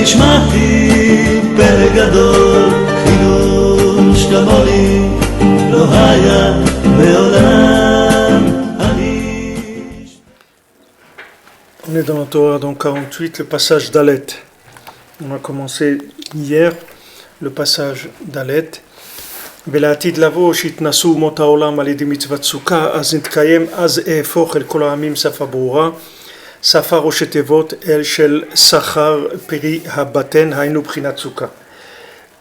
שמעתי פלא גדול, חידוש כמוני לא היה מעולם. On est dans la Torah, donc 48, le passage d'Alet. On a commencé hier le passage d'Alet. ולעתיד לבוא שיתנסו אומות העולם על ידי מצוות סוכה, אז נתקיים, אז אהפוך אל כל העמים שפה ברורה, שפה ראשי תיבות אל של שכר פרי הבטן, היינו בחינת סוכה.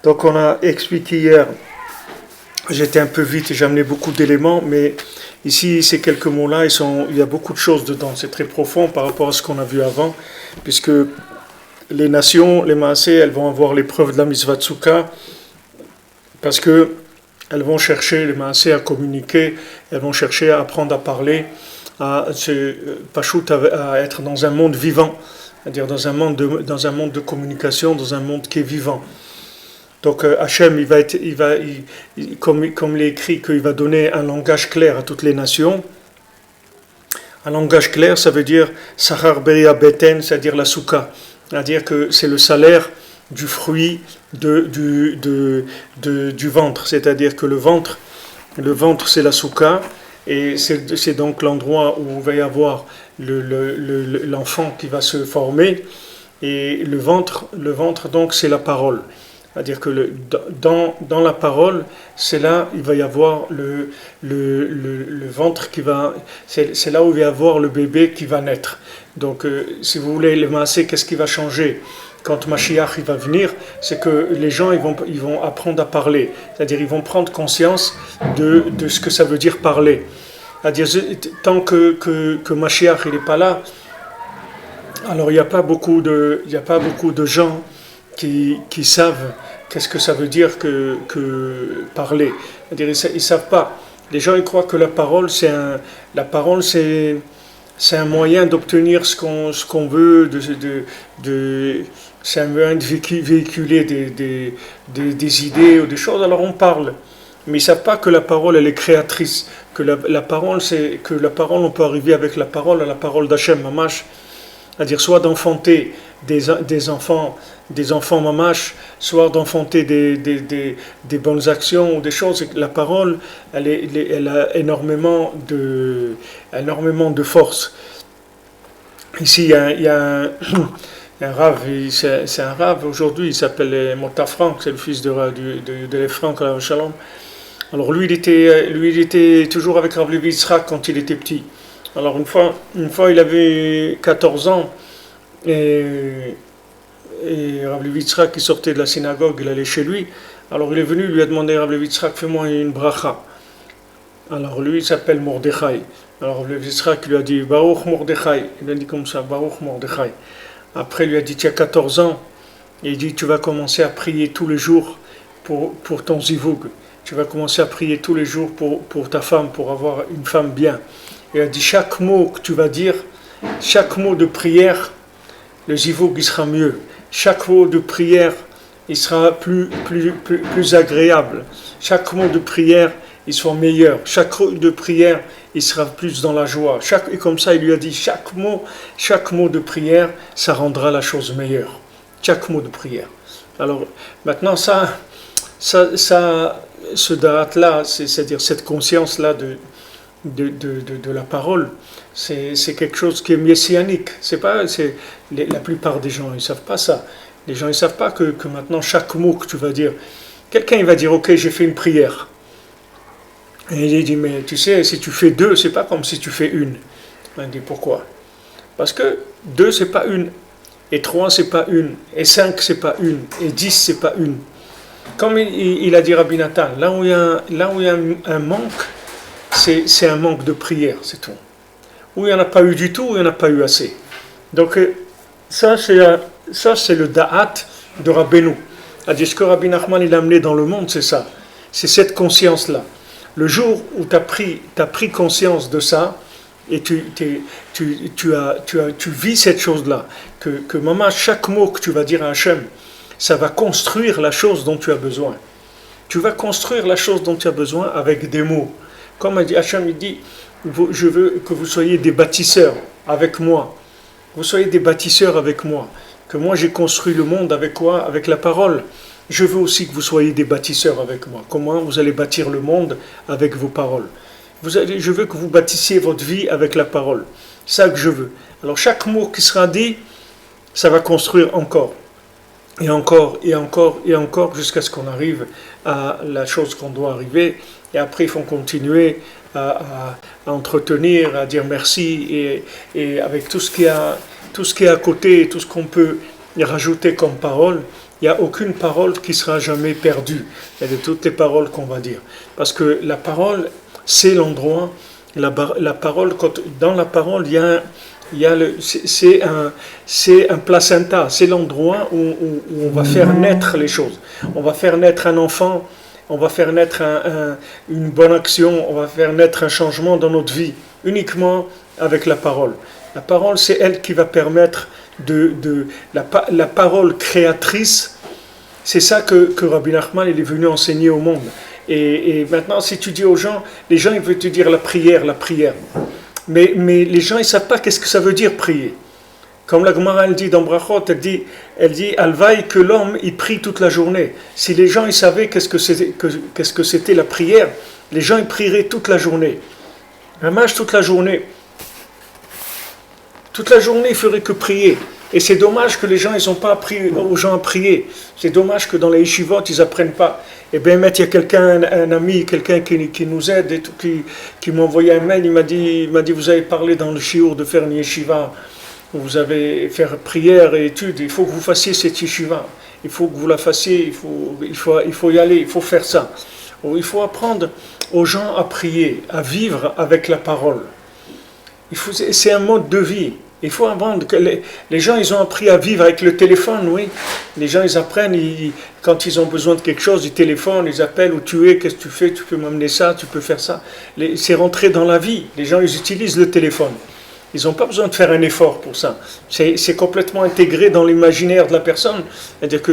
Donc on a expliqué hier, j'étais un peu vite et j'ai amené beaucoup d'éléments, mais ici ces quelques mots-là, il y a beaucoup de choses dedans, c'est très profond par rapport à ce qu'on a vu avant, puisque les nations, les Maasé, elles vont avoir l'épreuve de la mitzvah Tsouka, parce que elles vont chercher, les Maasé, à communiquer, elles vont chercher à apprendre à parler, à être dans un monde vivant, c'est-à-dire dans un monde de communication, dans un monde qui est vivant. Donc Hachem, comme il est écrit, qu'il va donner un langage clair à toutes les nations. Un langage clair, ça veut dire Sachar Beria Beten, c'est-à-dire la souka, c'est-à-dire que c'est le salaire du fruit du ventre, c'est-à-dire que le ventre c'est la souka, et c'est donc l'endroit où il va y avoir l'enfant qui va se former, et le ventre donc c'est la parole, c'est-à-dire que dans la parole, c'est là il va y avoir le ventre qui va, c'est là où il va y avoir le bébé qui va naître. Donc si vous voulez, les Maasé, qu'est-ce qui va changer quand Mashiach il va venir, c'est que les gens ils vont apprendre à parler, c'est-à-dire ils vont prendre conscience de ce que ça veut dire parler. C'est-à-dire tant que Mashiach il n'est pas là, alors il n'y a pas beaucoup de gens qui savent qu'est-ce que ça veut dire que parler. C'est-à-dire ils savent pas. Les gens ils croient que la parole c'est un moyen d'obtenir ce qu'on veut, c'est un moyen de véhiculer des idées ou des choses, alors on parle. Mais ils ne savent pas que la parole, elle est créatrice, que la parole, on peut arriver avec la parole à la parole d'Hachem, Mamash, c'est-à-dire soit d'enfanter des enfants Mamash, soit d'enfanter des bonnes actions ou des choses. La parole, elle a énormément de force. Ici, il y a un rave, c'est un rave aujourd'hui, il s'appelle Mota Frank, c'est le fils de Frank, Shalom. Alors lui, il était toujours avec Rav Levi Yitzhak quand il était petit. Alors une fois, il avait 14 ans, et Rav Levi Yitzhak, il sortait de la synagogue, il allait chez lui. Alors il est venu, il lui a demandé, Rav Levi Yitzhak, fais-moi une bracha. Alors lui, il s'appelle Mordechai. Alors Rav Levi Yitzhak lui a dit, Baruch Mordechai. Il a dit comme ça, Baruch Mordechai. Après, il lui a dit, tu as 14 ans. Et il dit, tu vas commencer à prier tous les jours pour ton zivug. Tu vas commencer à prier tous les jours pour ta femme, pour avoir une femme bien. Il a dit, chaque mot que tu vas dire, chaque mot de prière, le zivug, il sera mieux. Chaque mot de prière, il sera plus agréable. Chaque mot de prière, il sera meilleur. Chaque mot de prière, il sera plus dans la joie. Et comme ça, il lui a dit, chaque mot de prière, ça rendra la chose meilleure. Chaque mot de prière. Alors, maintenant, ce da'at-là, c'est-à-dire cette conscience-là de la parole, c'est quelque chose qui est messianique. La plupart des gens, ils ne savent pas ça. Les gens, ils ne savent pas que maintenant, chaque mot que tu vas dire, quelqu'un, il va dire, ok, j'ai fait une prière. Et il dit, mais tu sais, si tu fais 2, c'est pas comme si tu fais 1. Il dit, pourquoi? Parce que 2, c'est pas 1. Et 3, c'est pas 1. Et 5, c'est pas 1. Et 10, c'est pas 1. Comme il a dit Rabbi Nathan, là où il y a un manque, c'est un manque de prière, c'est tout. Où il n'y en a pas eu du tout, où il n'y en a pas eu assez. Donc, ça, c'est le da'at de Rabbeinu. C'est-à-dire, ce que Rabbi Nachman il a amené dans le monde, c'est ça. C'est cette conscience-là. Le jour où tu as pris conscience de ça, et tu vis cette chose-là, que maman, chaque mot que tu vas dire à Hachem, ça va construire la chose dont tu as besoin. Tu vas construire la chose dont tu as besoin avec des mots. Comme Hachem il dit, je veux que vous soyez des bâtisseurs avec moi. Vous soyez des bâtisseurs avec moi. que moi j'ai construit le monde avec quoi? Avec la parole. Je veux aussi que vous soyez des bâtisseurs avec moi. Comment vous allez bâtir le monde? Avec vos paroles. Je veux que vous bâtissiez votre vie avec la parole. C'est ça que je veux. Alors chaque mot qui sera dit, ça va construire encore. Et encore, et encore, et encore, jusqu'à ce qu'on arrive à la chose qu'on doit arriver. Et après, il faut continuer à entretenir, à dire merci, et avec tout ce qui est à côté, tout ce qu'on peut rajouter comme parole, il n'y a aucune parole qui sera jamais perdue. Il y a de toutes les paroles qu'on va dire. Parce que la parole, c'est l'endroit, la parole, dans la parole, c'est un placenta, c'est l'endroit où on va faire naître les choses. On va faire naître un enfant, on va faire naître une bonne action, on va faire naître un changement dans notre vie, uniquement avec la parole. La parole, c'est elle qui va permettre la parole créatrice. C'est ça que Rabbi Nachman il est venu enseigner au monde. Et maintenant, si tu dis aux gens, les gens ils veulent te dire la prière. Mais les gens ils ne savent pas qu'est-ce que ça veut dire prier. Comme la Gemara elle dit dans Brachot, elle dit Alvaï que l'homme il prie toute la journée. Si les gens ils savaient qu'est-ce que c'était la prière, les gens ils prieraient toute la journée. Un match toute la journée. Toute la journée, ils ne feraient que prier. Et c'est dommage que les gens ils n'ont pas appris aux gens à prier. C'est dommage que dans les yeshivot, ils n'apprennent pas. Et bien, il y a quelqu'un, un ami, quelqu'un qui nous aide, et tout, qui m'a envoyé un mail, il m'a dit, vous avez parlé dans le shiur de faire une yeshiva, vous avez faire prière et études, il faut que vous fassiez cette yeshiva. Il faut que vous la fassiez, il faut y aller, il faut faire ça. Il faut apprendre aux gens à prier, à vivre avec la parole. C'est un mode de vie. Il faut apprendre que les gens, ils ont appris à vivre avec le téléphone, oui. Les gens, ils apprennent, quand ils ont besoin de quelque chose, ils téléphonent, ils appellent où tu es, qu'est-ce que tu fais, tu peux m'amener ça, tu peux faire ça. C'est rentré dans la vie. Les gens, ils utilisent le téléphone. Ils n'ont pas besoin de faire un effort pour ça. C'est complètement intégré dans l'imaginaire de la personne. C'est-à-dire que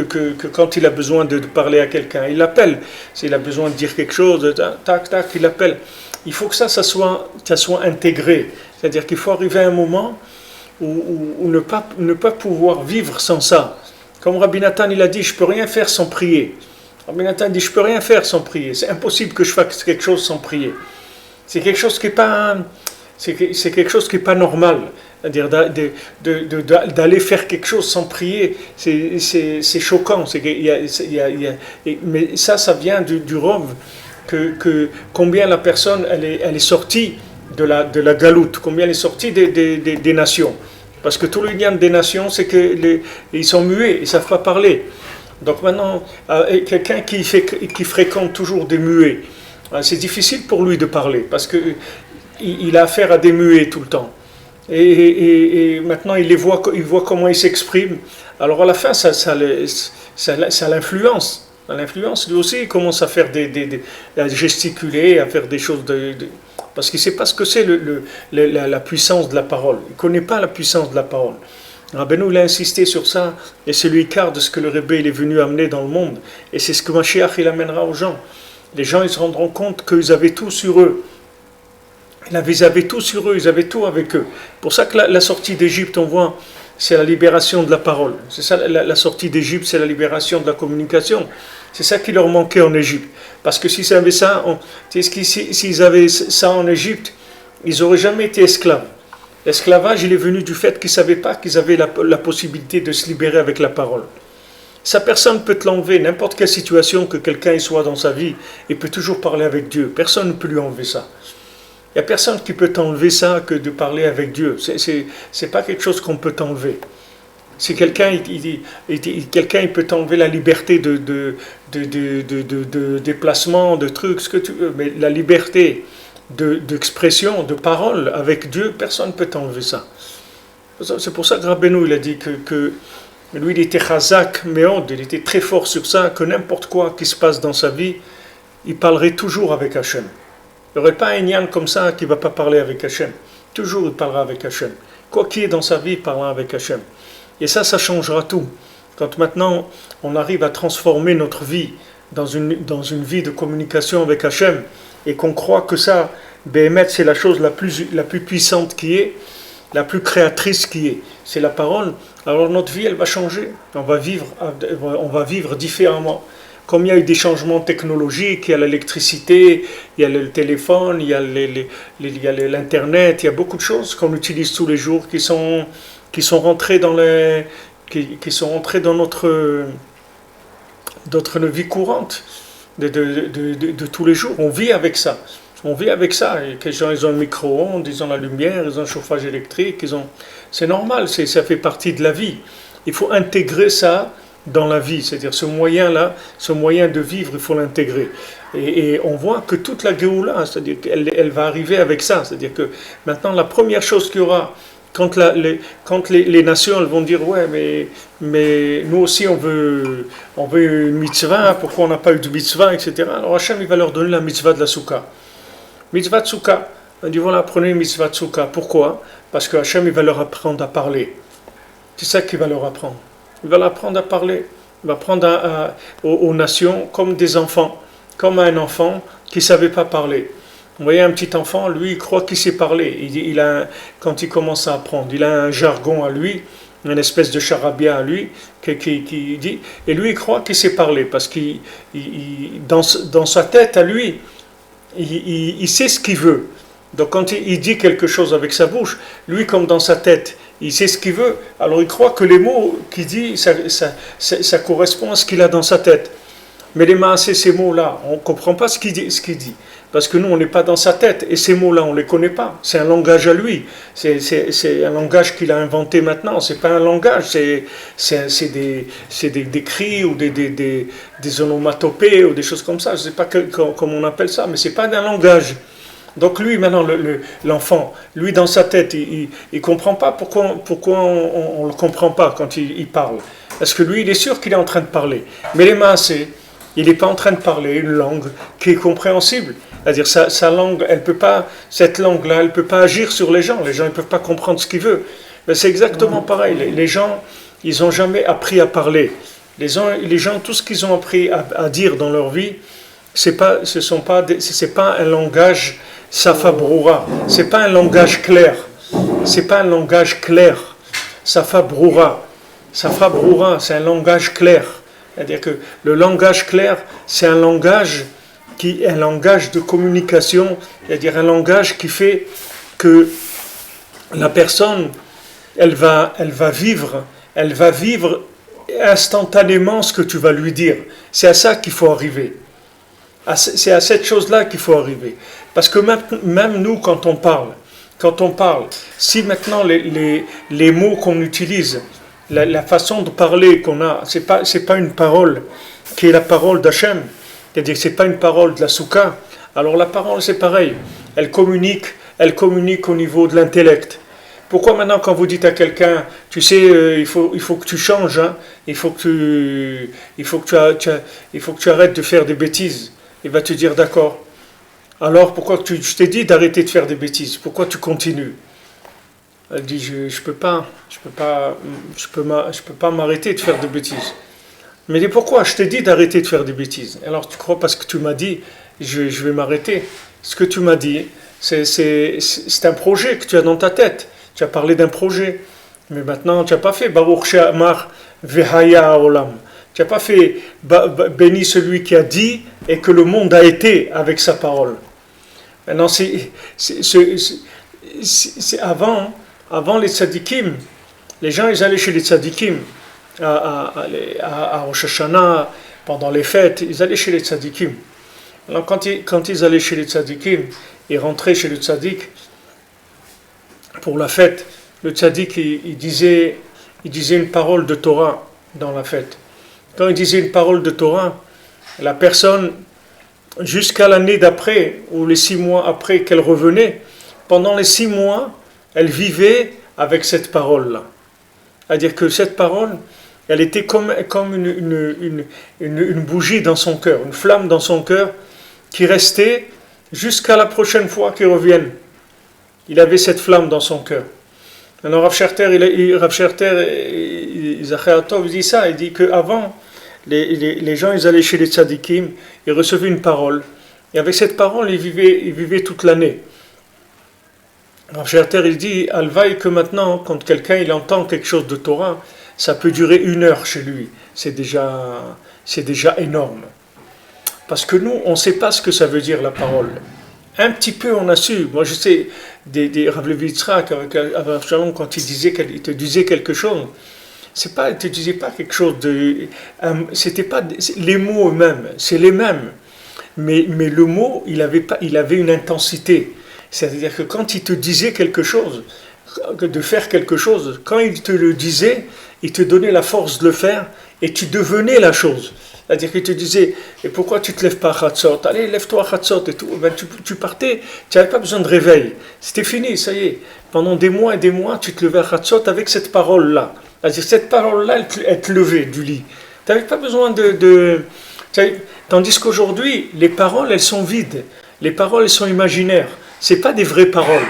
quand il a besoin de parler à quelqu'un, il l'appelle. S'il a besoin de dire quelque chose, tac, tac, il l'appelle. Il faut que ça soit intégré. C'est-à-dire qu'il faut arriver à un moment où ne pas pouvoir vivre sans ça. Comme Rabbi Nathan, il a dit, je ne peux rien faire sans prier. Rabbi Nathan dit, je ne peux rien faire sans prier. C'est impossible que je fasse quelque chose sans prier. C'est quelque chose qui n'est pas... C'est quelque chose qui n'est pas normal. C'est-à-dire d'aller faire quelque chose sans prier, c'est choquant. Mais ça vient du Rov, que combien la personne elle est sortie de la galoute, combien elle est sortie des nations. Parce que tout le lien des nations, c'est qu'ils sont muets, ils ne savent pas parler. Donc maintenant, quelqu'un qui fréquente toujours des muets, c'est difficile pour lui de parler, parce qu'il a affaire à des muets tout le temps. Et maintenant, il voit comment ils s'expriment. Alors à la fin, ça l'influence. L'influence, lui aussi, il commence à faire à gesticuler, à faire des choses parce qu'il ne sait pas ce que c'est la puissance de la parole. Il ne connaît pas la puissance de la parole. Rabbeinu il a insisté sur ça, et c'est l'écart de ce que le Rebbe il est venu amener dans le monde. Et c'est ce que Mashiach il amènera aux gens. Les gens ils se rendront compte qu'ils avaient tout sur eux. Ils avaient tout sur eux, ils avaient tout avec eux. Pour ça que la sortie d'Égypte, on voit, c'est la libération de la parole. C'est ça, la sortie d'Égypte, c'est la libération de la communication. C'est ça qui leur manquait en Égypte. Parce que s'ils avaient ça, s'ils avaient ça en Égypte, ils n'auraient jamais été esclaves. L'esclavage, il est venu du fait qu'ils ne savaient pas qu'ils avaient la possibilité de se libérer avec la parole. Ça, personne ne peut te l'enlever. N'importe quelle situation que quelqu'un soit dans sa vie, il peut toujours parler avec Dieu. Personne ne peut lui enlever ça. Il n'y a personne qui peut t'enlever ça que de parler avec Dieu. C'est pas quelque chose qu'on peut t'enlever. Si quelqu'un il peut t'enlever la liberté de déplacement, de trucs, ce que tu veux, mais la liberté d'expression, de parole avec Dieu, personne ne peut t'enlever ça. C'est pour ça que Rabbeinu il a dit que lui il était chazak, meod, il était très fort sur ça, que n'importe quoi qui se passe dans sa vie, il parlerait toujours avec Hachem. Il n'y aurait pas un Inyan comme ça qui ne va pas parler avec Hachem. Toujours il parlera avec Hachem. Quoi qu'il y ait dans sa vie, il parlera avec Hachem. Et ça changera tout. Quand maintenant on arrive à transformer notre vie dans une vie de communication avec Hachem, et qu'on croit que ça, Béhémet, c'est la chose la plus puissante qui est, la plus créatrice qui est. C'est la parole. Alors notre vie, elle va changer. On va vivre différemment. Comme il y a eu des changements technologiques, il y a l'électricité, il y a le téléphone, il y a l'internet, il y a beaucoup de choses qu'on utilise tous les jours qui sont rentrées dans notre vie courante de tous les jours. On vit avec ça. On vit avec ça. Et que les gens, ils ont un micro-ondes, ils ont la lumière, ils ont un chauffage électrique, c'est normal, ça fait partie de la vie. Il faut intégrer ça dans la vie, c'est-à-dire ce moyen-là, ce moyen de vivre, il faut l'intégrer. Et on voit que toute la Géoula, c'est-à-dire qu'elle va arriver avec ça. C'est-à-dire que maintenant, la première chose qu'il y aura, quand les nations elles vont dire ouais mais nous aussi on veut une mitzvah, pourquoi on n'a pas eu de mitzvah, etc. Alors Hachem il va leur donner la mitzvah de la souka. Mitzvah de souka. On dit voilà, prenez une mitzvah de souka. Pourquoi? Parce que Hachem il va leur apprendre à parler. C'est ça qu'il va leur apprendre. Il va leur apprendre à parler. Il va apprendre aux nations comme des enfants, comme un enfant qui ne savait pas parler. Vous voyez un petit enfant, lui, il croit qu'il sait parler. Quand il commence à apprendre, il a un jargon à lui, une espèce de charabia à lui, qui dit, et lui, il croit qu'il sait parler, parce que dans sa tête à lui, il sait ce qu'il veut. Donc quand il dit quelque chose avec sa bouche, lui, comme dans sa tête, il sait ce qu'il veut, alors il croit que les mots qu'il dit, ça correspond à ce qu'il a dans sa tête. Mais les maasés, ces mots-là, on ne comprend pas ce qu'il dit. Parce que nous, on n'est pas dans sa tête. Et ces mots-là, on ne les connaît pas. C'est un langage à lui. C'est un langage qu'il a inventé maintenant. Ce n'est pas un langage. C'est des cris ou des onomatopées ou des choses comme ça. Je ne sais pas comment on appelle ça, mais ce n'est pas un langage. Donc lui, maintenant, l'enfant, lui, dans sa tête, il ne comprend pas pourquoi on ne le comprend pas quand il parle. Parce que lui, il est sûr qu'il est en train de parler. Mais les maasés, il n'est pas en train de parler une langue qui est compréhensible. C'est-à-dire sa langue, cette langue-là, elle ne peut pas agir sur les gens. Les gens ne peuvent pas comprendre ce qu'il veut. Mais c'est exactement pareil. Les gens, ils n'ont jamais appris à parler. Les gens, tout ce qu'ils ont appris à dire dans leur vie, c'est pas un langage safa-broura. C'est pas un langage clair. C'est pas un langage clair. Safa-broura. Safa-broura, c'est un langage clair. C'est-à-dire que le langage clair, c'est un langage de communication, c'est-à-dire un langage qui fait que la personne, elle va vivre instantanément ce que tu vas lui dire. C'est à ça qu'il faut arriver. C'est à cette chose-là qu'il faut arriver. Parce que même nous, quand on parle, si maintenant les mots qu'on utilise, la façon de parler qu'on a, c'est pas une parole qui est la parole d'Hachem, c'est-à-dire que c'est pas une parole de la souka. Alors la parole c'est pareil, elle communique au niveau de l'intellect. Pourquoi maintenant quand vous dites à quelqu'un, tu sais, il faut que tu changes, hein, il faut que tu arrêtes de faire des bêtises, il va te dire d'accord. Alors pourquoi je t'ai dit d'arrêter de faire des bêtises, pourquoi tu continues? Elle dit je peux pas m'arrêter de faire des bêtises. Mais dis pourquoi? Je t'ai dit d'arrêter de faire des bêtises. Alors tu crois parce que tu m'as dit je vais m'arrêter. Ce que tu m'as dit, c'est un projet que tu as dans ta tête. Tu as parlé d'un projet. Mais maintenant tu n'as pas fait Baruch She'amar Vehaya Olam. Tu n'as pas fait béni celui qui a dit et que le monde a été avec sa parole. Maintenant c'est avant les tzadikim, les gens ils allaient chez les tzadikim à Rosh Hashanah, pendant les fêtes, ils allaient chez les tzadikim. Alors quand ils allaient chez les tzadikim, ils rentraient chez le tzadik pour la fête. Le tzadik il disait une parole de Torah dans la fête. Quand il disait une parole de Torah, la personne, jusqu'à l'année d'après, ou les 6 mois après qu'elle revenait, pendant les 6 mois, elle vivait avec cette parole-là. C'est-à-dire que cette parole, elle était comme une bougie dans son cœur, une flamme dans son cœur, qui restait jusqu'à la prochaine fois qu'il revienne. Il avait cette flamme dans son cœur. Alors Rav Scherter, il dit ça, il dit qu'avant, les gens ils allaient chez les tzadikim, ils recevaient une parole, et avec cette parole ils vivaient toute l'année. Alors, Sherter, il dit, Alvaï, que maintenant, quand quelqu'un il entend quelque chose de Torah, ça peut durer 1 heure chez lui. C'est déjà énorme. Parce que nous, on ne sait pas ce que ça veut dire la parole. Un petit peu, on a su. Moi, je sais, des Rav Levi Yitzhak, avec Shalom, quand il te disait quelque chose, il te disait pas quelque chose de. C'était pas les mots eux-mêmes, c'est les mêmes. Mais le mot, il avait une intensité. C'est-à-dire que quand il te disait quelque chose, de faire quelque chose, quand il te le disait, il te donnait la force de le faire et tu devenais la chose. C'est-à-dire qu'il te disait, et pourquoi tu ne te lèves pas à Chatzot? Allez, lève-toi à Chatzot et tout. Ben, tu partais, tu n'avais pas besoin de réveil. C'était fini, ça y est. Pendant des mois et des mois, tu te levais à Chatzot avec cette parole-là. C'est-à-dire cette parole-là, elle te levait du lit. Tu n'avais pas besoin Tandis qu'aujourd'hui, les paroles, elles sont vides. Les paroles, elles sont imaginaires. Ce n'est pas des vraies paroles.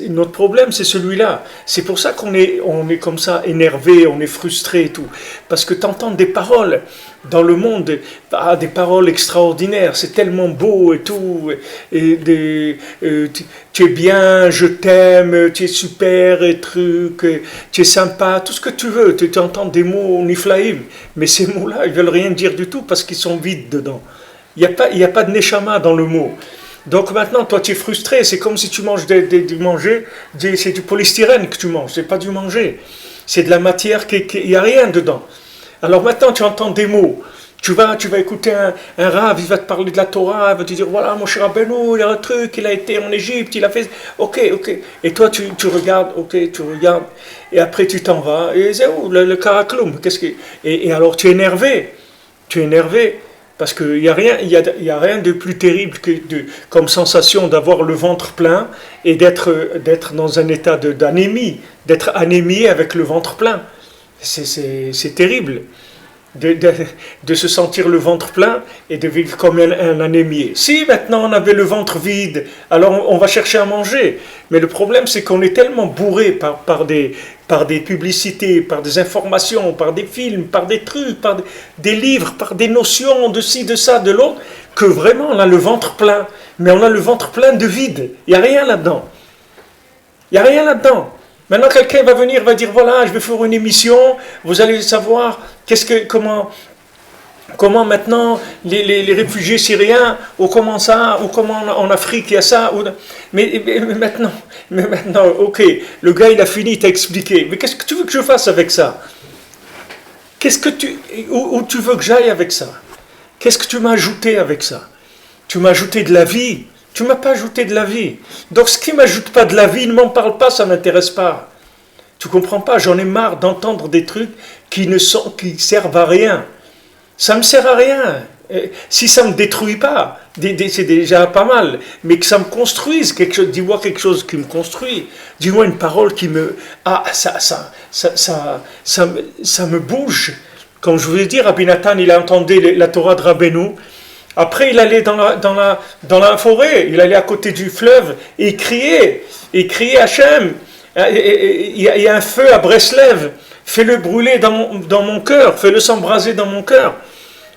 Notre problème, c'est celui-là. C'est pour ça qu'on est comme ça, énervé, on est frustré et tout. Parce que tu entends des paroles dans le monde, des paroles extraordinaires, c'est tellement beau et tout. Tu es bien, je t'aime, tu es super, et tu es sympa, tout ce que tu veux. Tu entends des mots niflaïm, mais ces mots-là, ils ne veulent rien dire du tout parce qu'ils sont vides dedans. Il n'y a pas de neshama dans le mot. Donc maintenant, toi, tu es frustré. C'est comme si tu manges c'est du polystyrène que tu manges. C'est pas du manger. C'est de la matière il n'y a rien dedans. Alors maintenant, tu entends des mots. Tu vas écouter un rave, il va te parler de la Torah, il va te dire, voilà, mon cher Rabbeinu, il y a un truc, il a été en Égypte, il a fait... Ok. Et toi, tu regardes, tu regardes. Et après, tu t'en vas. Et c'est où le karakloum? Et alors, tu es énervé. Parce qu'il n'y a rien de plus terrible comme sensation d'avoir le ventre plein et d'être dans un état d'anémie, d'être anémié avec le ventre plein. C'est terrible de se sentir le ventre plein et de vivre comme un anémié. Si maintenant on avait le ventre vide, alors on va chercher à manger. Mais le problème, c'est qu'on est tellement bourré par des publicités, par des informations, par des films, par des trucs, par des livres, par des notions de ci, de ça, de l'autre, que vraiment on a le ventre plein. Mais on a le ventre plein de vide. Il n'y a rien là-dedans. Maintenant, quelqu'un va venir, va dire, voilà, je vais faire une émission, vous allez savoir comment maintenant les réfugiés syriens, ou comment en Afrique il y a ça, mais maintenant, ok, le gars il a fini, il t'a expliqué, mais qu'est-ce que tu veux que je fasse avec ça? Où tu veux que j'aille avec ça? Qu'est-ce que tu m'as ajouté avec ça? Tu m'as ajouté de la vie? Tu ne m'as pas ajouté de la vie. Donc ce qui ne m'ajoute pas de la vie, ne m'en parle pas, ça ne m'intéresse pas. Tu ne comprends pas, j'en ai marre d'entendre des trucs qui servent à rien. Ça ne me sert à rien. Si ça ne me détruit pas, c'est déjà pas mal. Mais que ça me construise quelque chose, dis-moi quelque chose qui me construit. Dis-moi une parole qui me... Ah, ça me bouge. Comme je vous l'ai dit, Rabbi Nathan, il a entendu la Torah de Rabbeinu. Après, il allait dans la forêt, il allait à côté du fleuve et il criait Hachem. Il y a un feu à Breslev, fais-le brûler dans mon cœur, fais-le s'embraser dans mon cœur.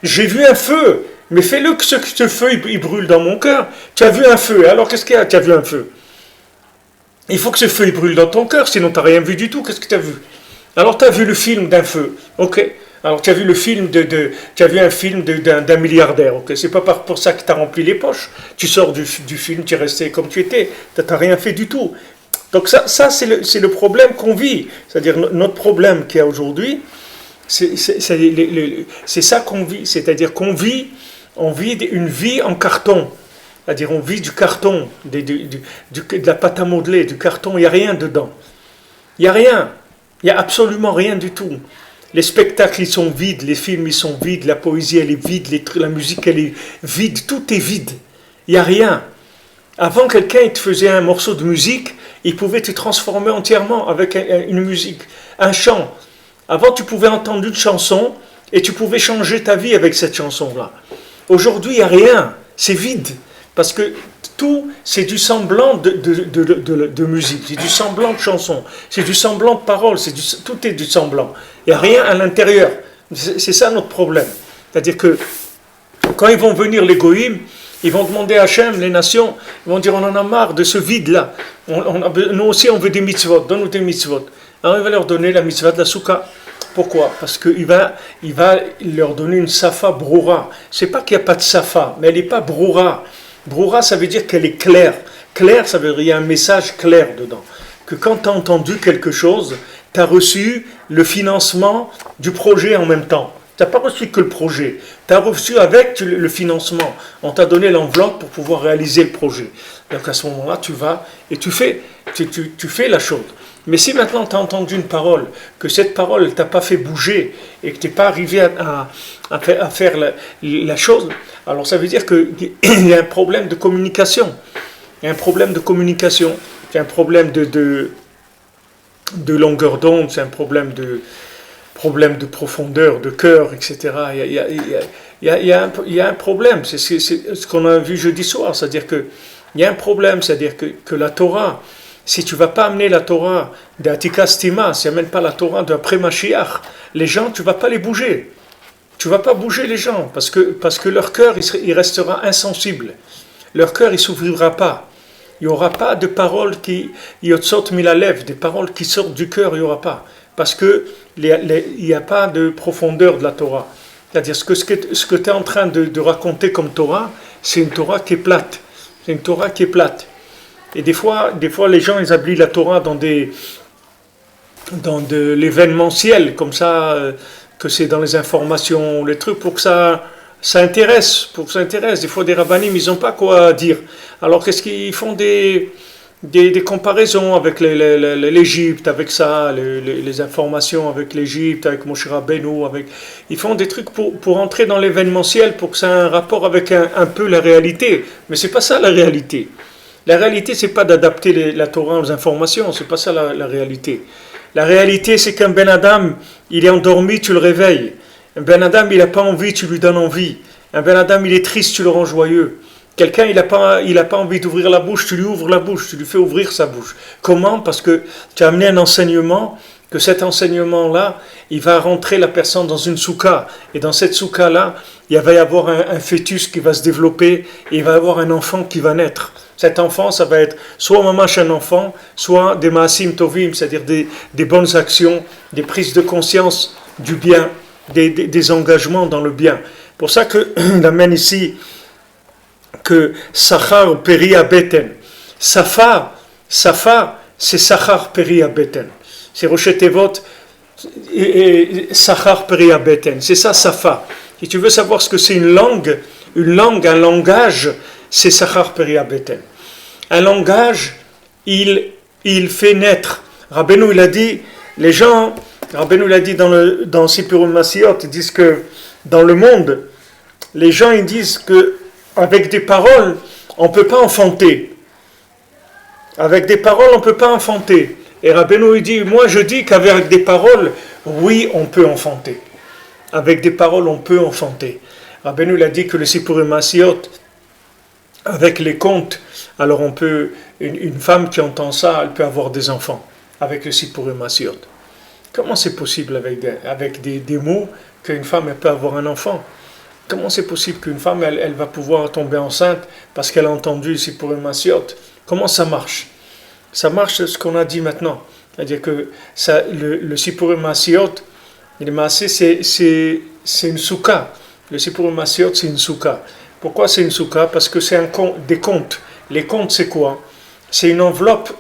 J'ai vu un feu, mais fais-le que ce feu il brûle dans mon cœur. Tu as vu un feu, alors qu'est-ce qu'il y a? Tu as vu un feu. Il faut que ce feu il brûle dans ton cœur, sinon tu n'as rien vu du tout. Qu'est-ce que tu as vu? Alors tu as vu le film d'un feu, ok. Alors tu as vu le film tu as vu un film d'un milliardaire, ok. C'est pas pour ça que tu as rempli les poches. Tu sors du film, tu es resté comme tu étais, tu n'as rien fait du tout. Donc ça c'est le problème qu'on vit. C'est-à-dire notre problème qu'il y a aujourd'hui, c'est ça qu'on vit. C'est-à-dire on vit une vie en carton. C'est-à-dire on vit du carton, de la pâte à modeler, du carton, il n'y a rien dedans. Il n'y a rien. Il n'y a absolument rien du tout. Les spectacles, ils sont vides, les films, ils sont vides, la poésie, elle est vide, la musique, elle est vide, tout est vide. Il n'y a rien. Avant, quelqu'un, il te faisait un morceau de musique, il pouvait te transformer entièrement avec une musique, un chant. Avant, tu pouvais entendre une chanson et tu pouvais changer ta vie avec cette chanson-là. Aujourd'hui, il n'y a rien, c'est vide. Parce que tout, c'est du semblant de musique, c'est du semblant de chanson, c'est du semblant de parole, tout est du semblant. Il n'y a rien à l'intérieur. C'est ça notre problème. C'est-à-dire que quand ils vont venir les goïms, Ils vont demander à Hachem, les nations, ils vont dire on en a marre de ce vide-là. Nous aussi on veut des mitzvot, donne-nous des mitzvot. Alors il va leur donner la mitzvah de la souka. Pourquoi? Parce qu'il va leur donner une safa broura. C'est pas qu'il n'y a pas de safa, mais elle n'est pas broura. Broura, ça veut dire qu'elle est claire. Claire, ça veut dire qu'il y a un message clair dedans. Que quand tu as entendu quelque chose, tu as reçu le financement du projet en même temps. Tu n'as pas reçu que le projet. Tu as reçu avec le financement. On t'a donné l'enveloppe pour pouvoir réaliser le projet. Donc à ce moment-là, tu vas et tu fais la chose. Mais si maintenant tu as entendu une parole, que cette parole ne t'a pas fait bouger et que tu n'es pas arrivé à faire la chose, alors ça veut dire qu'il y a un problème de communication. Il y a un problème de communication. Il y a un problème de longueur d'onde, c'est un problème de profondeur, de cœur, etc. Il y a un problème. C'est ce qu'on a vu jeudi soir. C'est-à-dire qu'il y a un problème. C'est-à-dire que la Torah, si tu ne vas pas amener la Torah d'Atika Stima, si tu n'amènes pas la Torah d'après Mashiach, les gens, tu ne vas pas les bouger. Tu ne vas pas bouger les gens parce que leur cœur, il restera insensible. Leur cœur, il ne s'ouvrira pas. Il n'y aura pas de paroles qui yotzot milalev, des paroles qui sortent du cœur, il n'y aura pas. Parce qu'il n'y a pas de profondeur de la Torah. C'est-à-dire ce que tu es en train de raconter comme Torah, c'est une Torah qui est plate. C'est une Torah qui est plate. Et des fois les gens, ils habillent la Torah dans de l'événementiel, comme ça, que c'est dans les informations, les trucs, pour que ça intéresse. Des fois, des rabbinim, ils n'ont pas quoi dire. Alors, qu'est-ce qu'ils font des comparaisons avec l'Égypte, avec ça, les informations avec l'Égypte, avec Moshe Rabbeinu, ils font des trucs pour entrer dans l'événementiel, pour que ça ait un rapport avec un peu la réalité. Mais c'est pas ça la réalité. La réalité, c'est pas d'adapter la Torah aux informations, c'est pas ça la réalité. La réalité, c'est qu'un Ben Adam, il est endormi, tu le réveilles. Un Ben Adam, il n'a pas envie, tu lui donnes envie. Un Ben Adam, il est triste, tu le rends joyeux. Quelqu'un, il n'a pas envie d'ouvrir la bouche, tu lui ouvres la bouche, tu lui fais ouvrir sa bouche. Comment? Parce que tu as amené un enseignement, que cet enseignement-là, il va rentrer la personne dans une soukha. Et dans cette soukha-là, il va y avoir un fœtus qui va se développer, et il va y avoir un enfant qui va naître. Cet enfant, ça va être soit mamash un enfant, soit des maasim tovim, c'est-à-dire des bonnes actions, des prises de conscience du bien, des engagements dans le bien. Pour ça qu'il amène ici que Sachar Peria Beten. Safa, c'est Sachar Peria Beten. C'est Rosh Tevot et Sachar Peria Beten. C'est ça, Safa. Si tu veux savoir ce que c'est un langage, c'est Sachar Peria Beten. Un langage, il fait naître. Rabbeinu, il a dit, les gens, Rabbeinu l'a dit dans Sipurim Masiot, ils disent que dans le monde, les gens ils disent que avec des paroles, on ne peut pas enfanter. Avec des paroles, on ne peut pas enfanter. Et Rabbeinu il dit, moi je dis qu'avec des paroles, oui, on peut enfanter. Avec des paroles, on peut enfanter. Rabbeinu il a dit que le Sipurim Masiot, avec les contes, alors on peut, une femme qui entend ça, elle peut avoir des enfants avec le Sipurim Masiot. Comment c'est possible avec des mots qu'une femme elle peut avoir un enfant? Comment c'est possible qu'une femme elle va pouvoir tomber enceinte parce qu'elle a entendu le Sipurim Masiot? Comment ça marche? Ça marche ce qu'on a dit maintenant. C'est-à-dire que le Sipurim Masiot, c'est une soukha. Le Sipurim Masiot, c'est une soukha. Pourquoi c'est une soukha? Parce que c'est des contes. Les contes, c'est quoi? C'est une enveloppe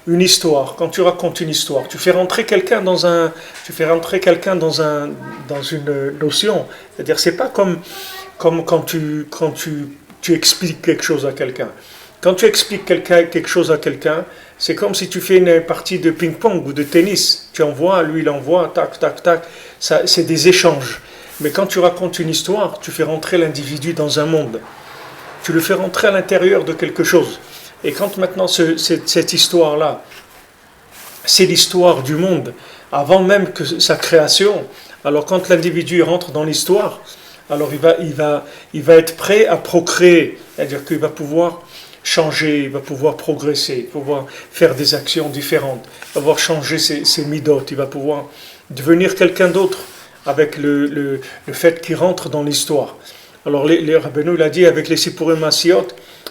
d'une histoire. Quand tu racontes une histoire, tu fais rentrer quelqu'un dans une notion. C'est-à-dire, c'est pas comme quand tu expliques quelque chose à quelqu'un. Quand tu expliques quelque chose à quelqu'un, c'est comme si tu fais une partie de ping-pong ou de tennis. Tu envoies, lui il envoie, tac, tac, tac. Ça, c'est des échanges. Mais quand tu racontes une histoire, tu fais rentrer l'individu dans un monde. Tu le fais rentrer à l'intérieur de quelque chose. Et quand maintenant cette histoire-là, c'est l'histoire du monde, avant même que sa création, alors quand l'individu rentre dans l'histoire, alors il va être prêt à procréer, c'est-à-dire qu'il va pouvoir changer, il va pouvoir progresser, il va pouvoir faire des actions différentes, il va pouvoir changer ses midotes, il va pouvoir devenir quelqu'un d'autre avec le fait qu'il rentre dans l'histoire. Alors les Rabbeinu, il a dit, avec les Sipurim Masiyot,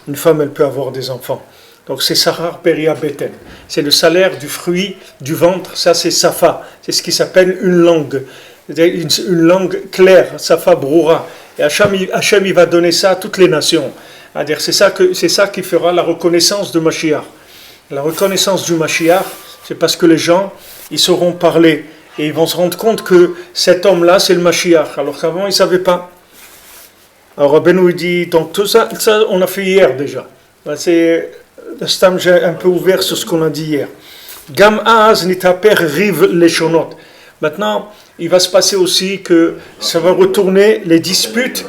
une femme, elle peut avoir des enfants. Donc c'est Sahar Peria Beten. C'est le salaire du fruit du ventre, ça c'est Safa. C'est ce qui s'appelle une langue. Une langue claire, Safa Broura. Et Hachem, il va donner ça à toutes les nations. C'est-à-dire, c'est ça qui fera la reconnaissance de Mashiach. La reconnaissance du Mashiach, c'est parce que les gens, ils sauront parler. Et ils vont se rendre compte que cet homme-là, c'est le Mashiach. Alors qu'avant, ils ne savaient pas. Alors Rabbeinu dit, donc tout ça, on a fait hier déjà. C'est le stam, j'ai un peu ouvert sur ce qu'on a dit hier. Gam az nitaper rive leshonot. Maintenant, il va se passer aussi que ça va retourner les disputes,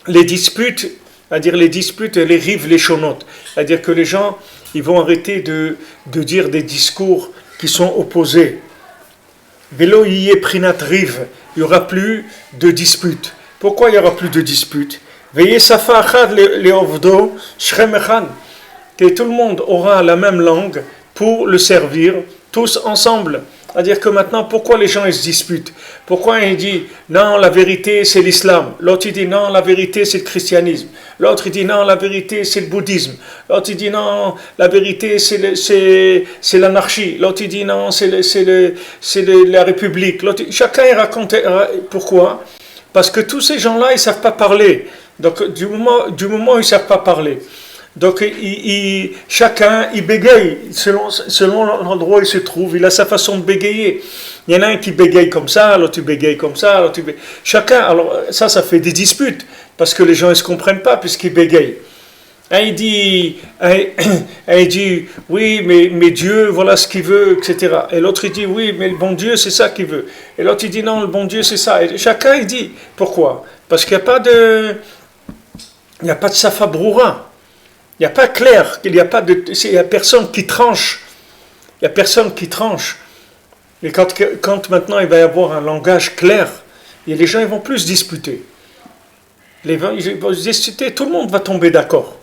c'est-à-dire les disputes et les rives leshonot. C'est-à-dire que les gens, ils vont arrêter de dire des discours qui sont opposés. Velo yé prinat rive, il n'y aura plus de disputes. Pourquoi il n'y aura plus de disputes? Veillez safa achad le ovdo shrem echad. Que tout le monde aura la même langue pour le servir, tous ensemble. C'est-à-dire que maintenant, pourquoi les gens ils se disputent? Pourquoi il dit non, la vérité c'est l'islam? L'autre il dit non, la vérité c'est le christianisme. L'autre il dit non, la vérité c'est le bouddhisme. L'autre il dit non, la vérité c'est l'anarchie. L'autre il dit non, c'est la république. Chacun il raconte pourquoi? Parce que tous ces gens-là ils ne savent pas parler. Donc du moment où ils ne savent pas parler. Donc chacun il bégaye selon l'endroit où il se trouve, il a sa façon de bégayer. Il y en a un qui bégaye comme ça, l'autre il bégaye comme ça, l'autre chacun, alors ça fait des disputes, parce que les gens ne se comprennent pas puisqu'ils bégayent. Il dit oui, mais Dieu, voilà ce qu'il veut, etc. Et l'autre il dit oui, mais le bon Dieu, c'est ça qu'il veut. Et l'autre il dit non, le bon Dieu, c'est ça. Et chacun il dit pourquoi? Parce qu'il n'y a pas de Safa Broura. Il n'y a pas clair, il n'y a personne qui tranche. Il n'y a personne qui tranche. Et quand maintenant il va y avoir un langage clair, les gens ils vont plus disputer. Ils vont discuter, tout le monde va tomber d'accord.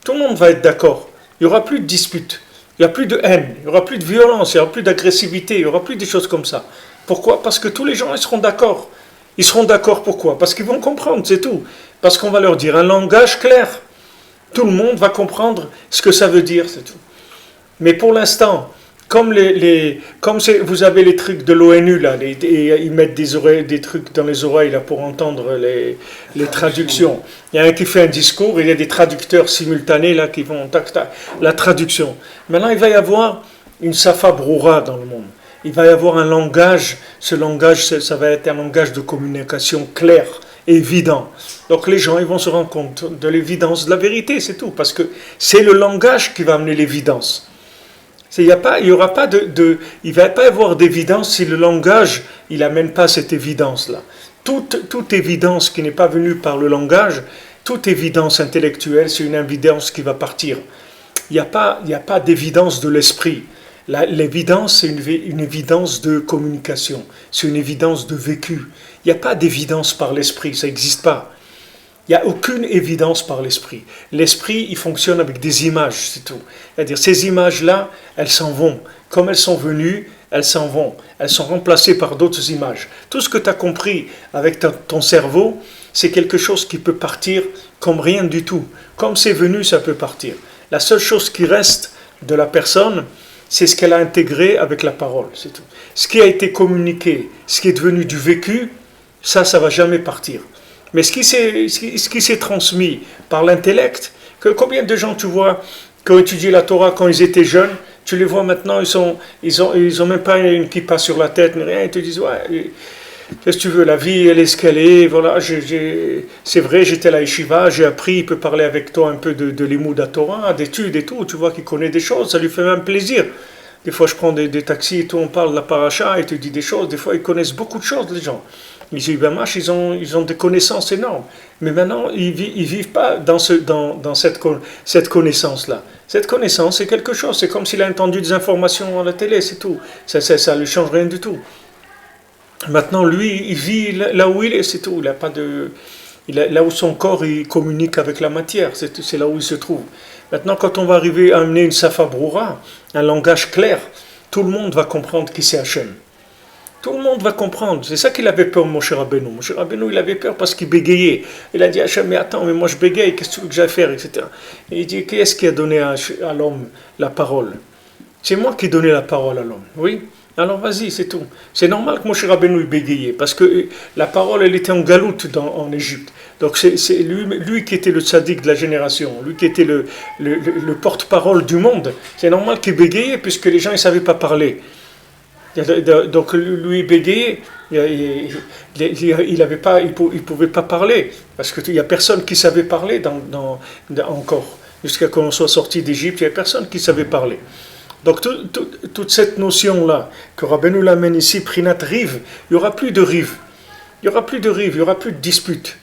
Tout le monde va être d'accord. Il n'y aura plus de disputes. Il n'y aura plus de haine. Il n'y aura plus de violence. Il n'y aura plus d'agressivité. Il n'y aura plus des choses comme ça. Pourquoi? Parce que tous les gens ils seront d'accord. Ils seront d'accord pourquoi? Parce qu'ils vont comprendre, c'est tout. Parce qu'on va leur dire un langage clair. Tout le monde va comprendre ce que ça veut dire, c'est tout. Mais pour l'instant, comme vous avez les trucs de l'ONU, là, ils mettent des trucs dans les oreilles là, pour entendre les traductions. Il y a un qui fait un discours, il y a des traducteurs simultanés là, qui vont la traduction. Maintenant, il va y avoir une Safa Broura dans le monde. Il va y avoir un langage, ce langage, ça va être un langage de communication clair, évident. Donc les gens ils vont se rendre compte de l'évidence de la vérité, c'est tout, parce que c'est le langage qui va amener l'évidence. Il va pas y avoir d'évidence si le langage il amène pas cette évidence là. Toute évidence qui n'est pas venue par le langage, toute évidence intellectuelle, c'est une évidence qui va partir. Il n'y a pas d'évidence de l'esprit. L'évidence, c'est une évidence de communication, c'est une évidence de vécu. Il n'y a pas d'évidence par l'esprit, ça n'existe pas. Il n'y a aucune évidence par l'esprit. L'esprit, il fonctionne avec des images, c'est tout. C'est-à-dire, ces images-là, elles s'en vont. Comme elles sont venues, elles s'en vont. Elles sont remplacées par d'autres images. Tout ce que tu as compris avec ton cerveau, c'est quelque chose qui peut partir comme rien du tout. Comme c'est venu, ça peut partir. La seule chose qui reste de la personne, c'est ce qu'elle a intégré avec la parole, c'est tout. Ce qui a été communiqué, ce qui est devenu du vécu, ça ne va jamais partir. Mais ce qui s'est transmis par l'intellect, combien de gens tu vois qui ont étudié la Torah quand ils étaient jeunes, tu les vois maintenant, ils ont même pas une kippa sur la tête, ni rien, ils te disent, ouais, qu'est-ce que tu veux, la vie, elle est ce qu'elle est, voilà, c'est vrai, j'étais à la yeshiva, j'ai appris, il peut parler avec toi un peu de l'imoud à Torah, d'études et tout, tu vois qu'il connaît des choses, ça lui fait même plaisir. Des fois, je prends des taxis et tout, on parle de la paracha, et tu dis des choses, des fois, ils connaissent beaucoup de choses, les gens. Ils ont des connaissances énormes. Mais maintenant, ils vivent pas dans cette connaissance-là. Cette connaissance, c'est quelque chose. C'est comme s'il a entendu des informations à la télé, c'est tout. Ça ne lui change rien du tout. Maintenant, lui, il vit là où il est, c'est tout. Il a pas de... là où son corps il communique avec la matière, c'est là où il se trouve. Maintenant, quand on va arriver à amener une Safa Broura, un langage clair, tout le monde va comprendre qui c'est Hachem. Tout le monde va comprendre. C'est ça qu'il avait peur, Moshe Rabbeinu. Moshe Rabbeinu, il avait peur parce qu'il bégayait. Il a dit à Hachem, mais attends, mais moi je bégaye, qu'est-ce que tu veux que j'aille faire, etc. Et il dit, qui est-ce qui a donné à l'homme la parole? C'est moi qui ai donné la parole à l'homme. Oui? Alors vas-y, c'est tout. C'est normal que Moshe Rabbeinu bégayait, parce que la parole, elle était en galoute en Égypte. Donc c'est lui qui était le tzaddik de la génération, lui qui était le porte-parole du monde. C'est normal qu'il bégayait, puisque les gens ne savaient pas parler. Donc lui bégayait, il ne pouvait pas parler, parce qu'il n'y a personne qui savait parler encore. Jusqu'à qu'on soit sorti d'Égypte, il n'y a personne qui savait parler. Donc toute cette notion-là, que Rabbeinu l'amène ici, Prinat Rive, il n'y aura plus de rive. Il n'y aura plus de rive, il n'y aura plus de dispute.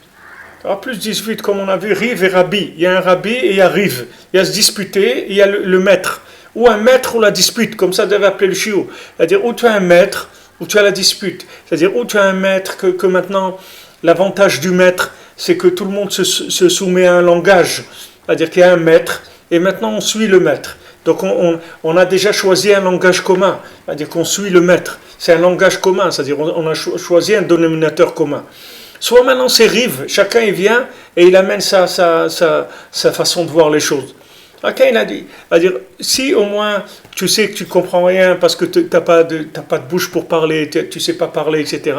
Il y aura plus de dispute, comme on a vu, rive et rabbi. Il y a un rabbi et il y a rive. Il y a se disputer et il y a le maître. Ou un maître ou la dispute, comme ça devait appeler le chiot. C'est-à-dire, où tu as un maître, où tu as la dispute. C'est-à-dire, où tu as un maître, que maintenant, l'avantage du maître, c'est que tout le monde se soumet à un langage. C'est-à-dire qu'il y a un maître, et maintenant on suit le maître. Donc on a déjà choisi un langage commun, c'est-à-dire qu'on suit le maître. C'est un langage commun, c'est-à-dire on a choisi un dénominateur commun. Soit maintenant c'est rive, chacun il vient et il amène sa façon de voir les choses. Chacun il a dit, c'est-à-dire si au moins tu sais que tu comprends rien parce que t'as pas de bouche pour parler, tu sais pas parler, etc.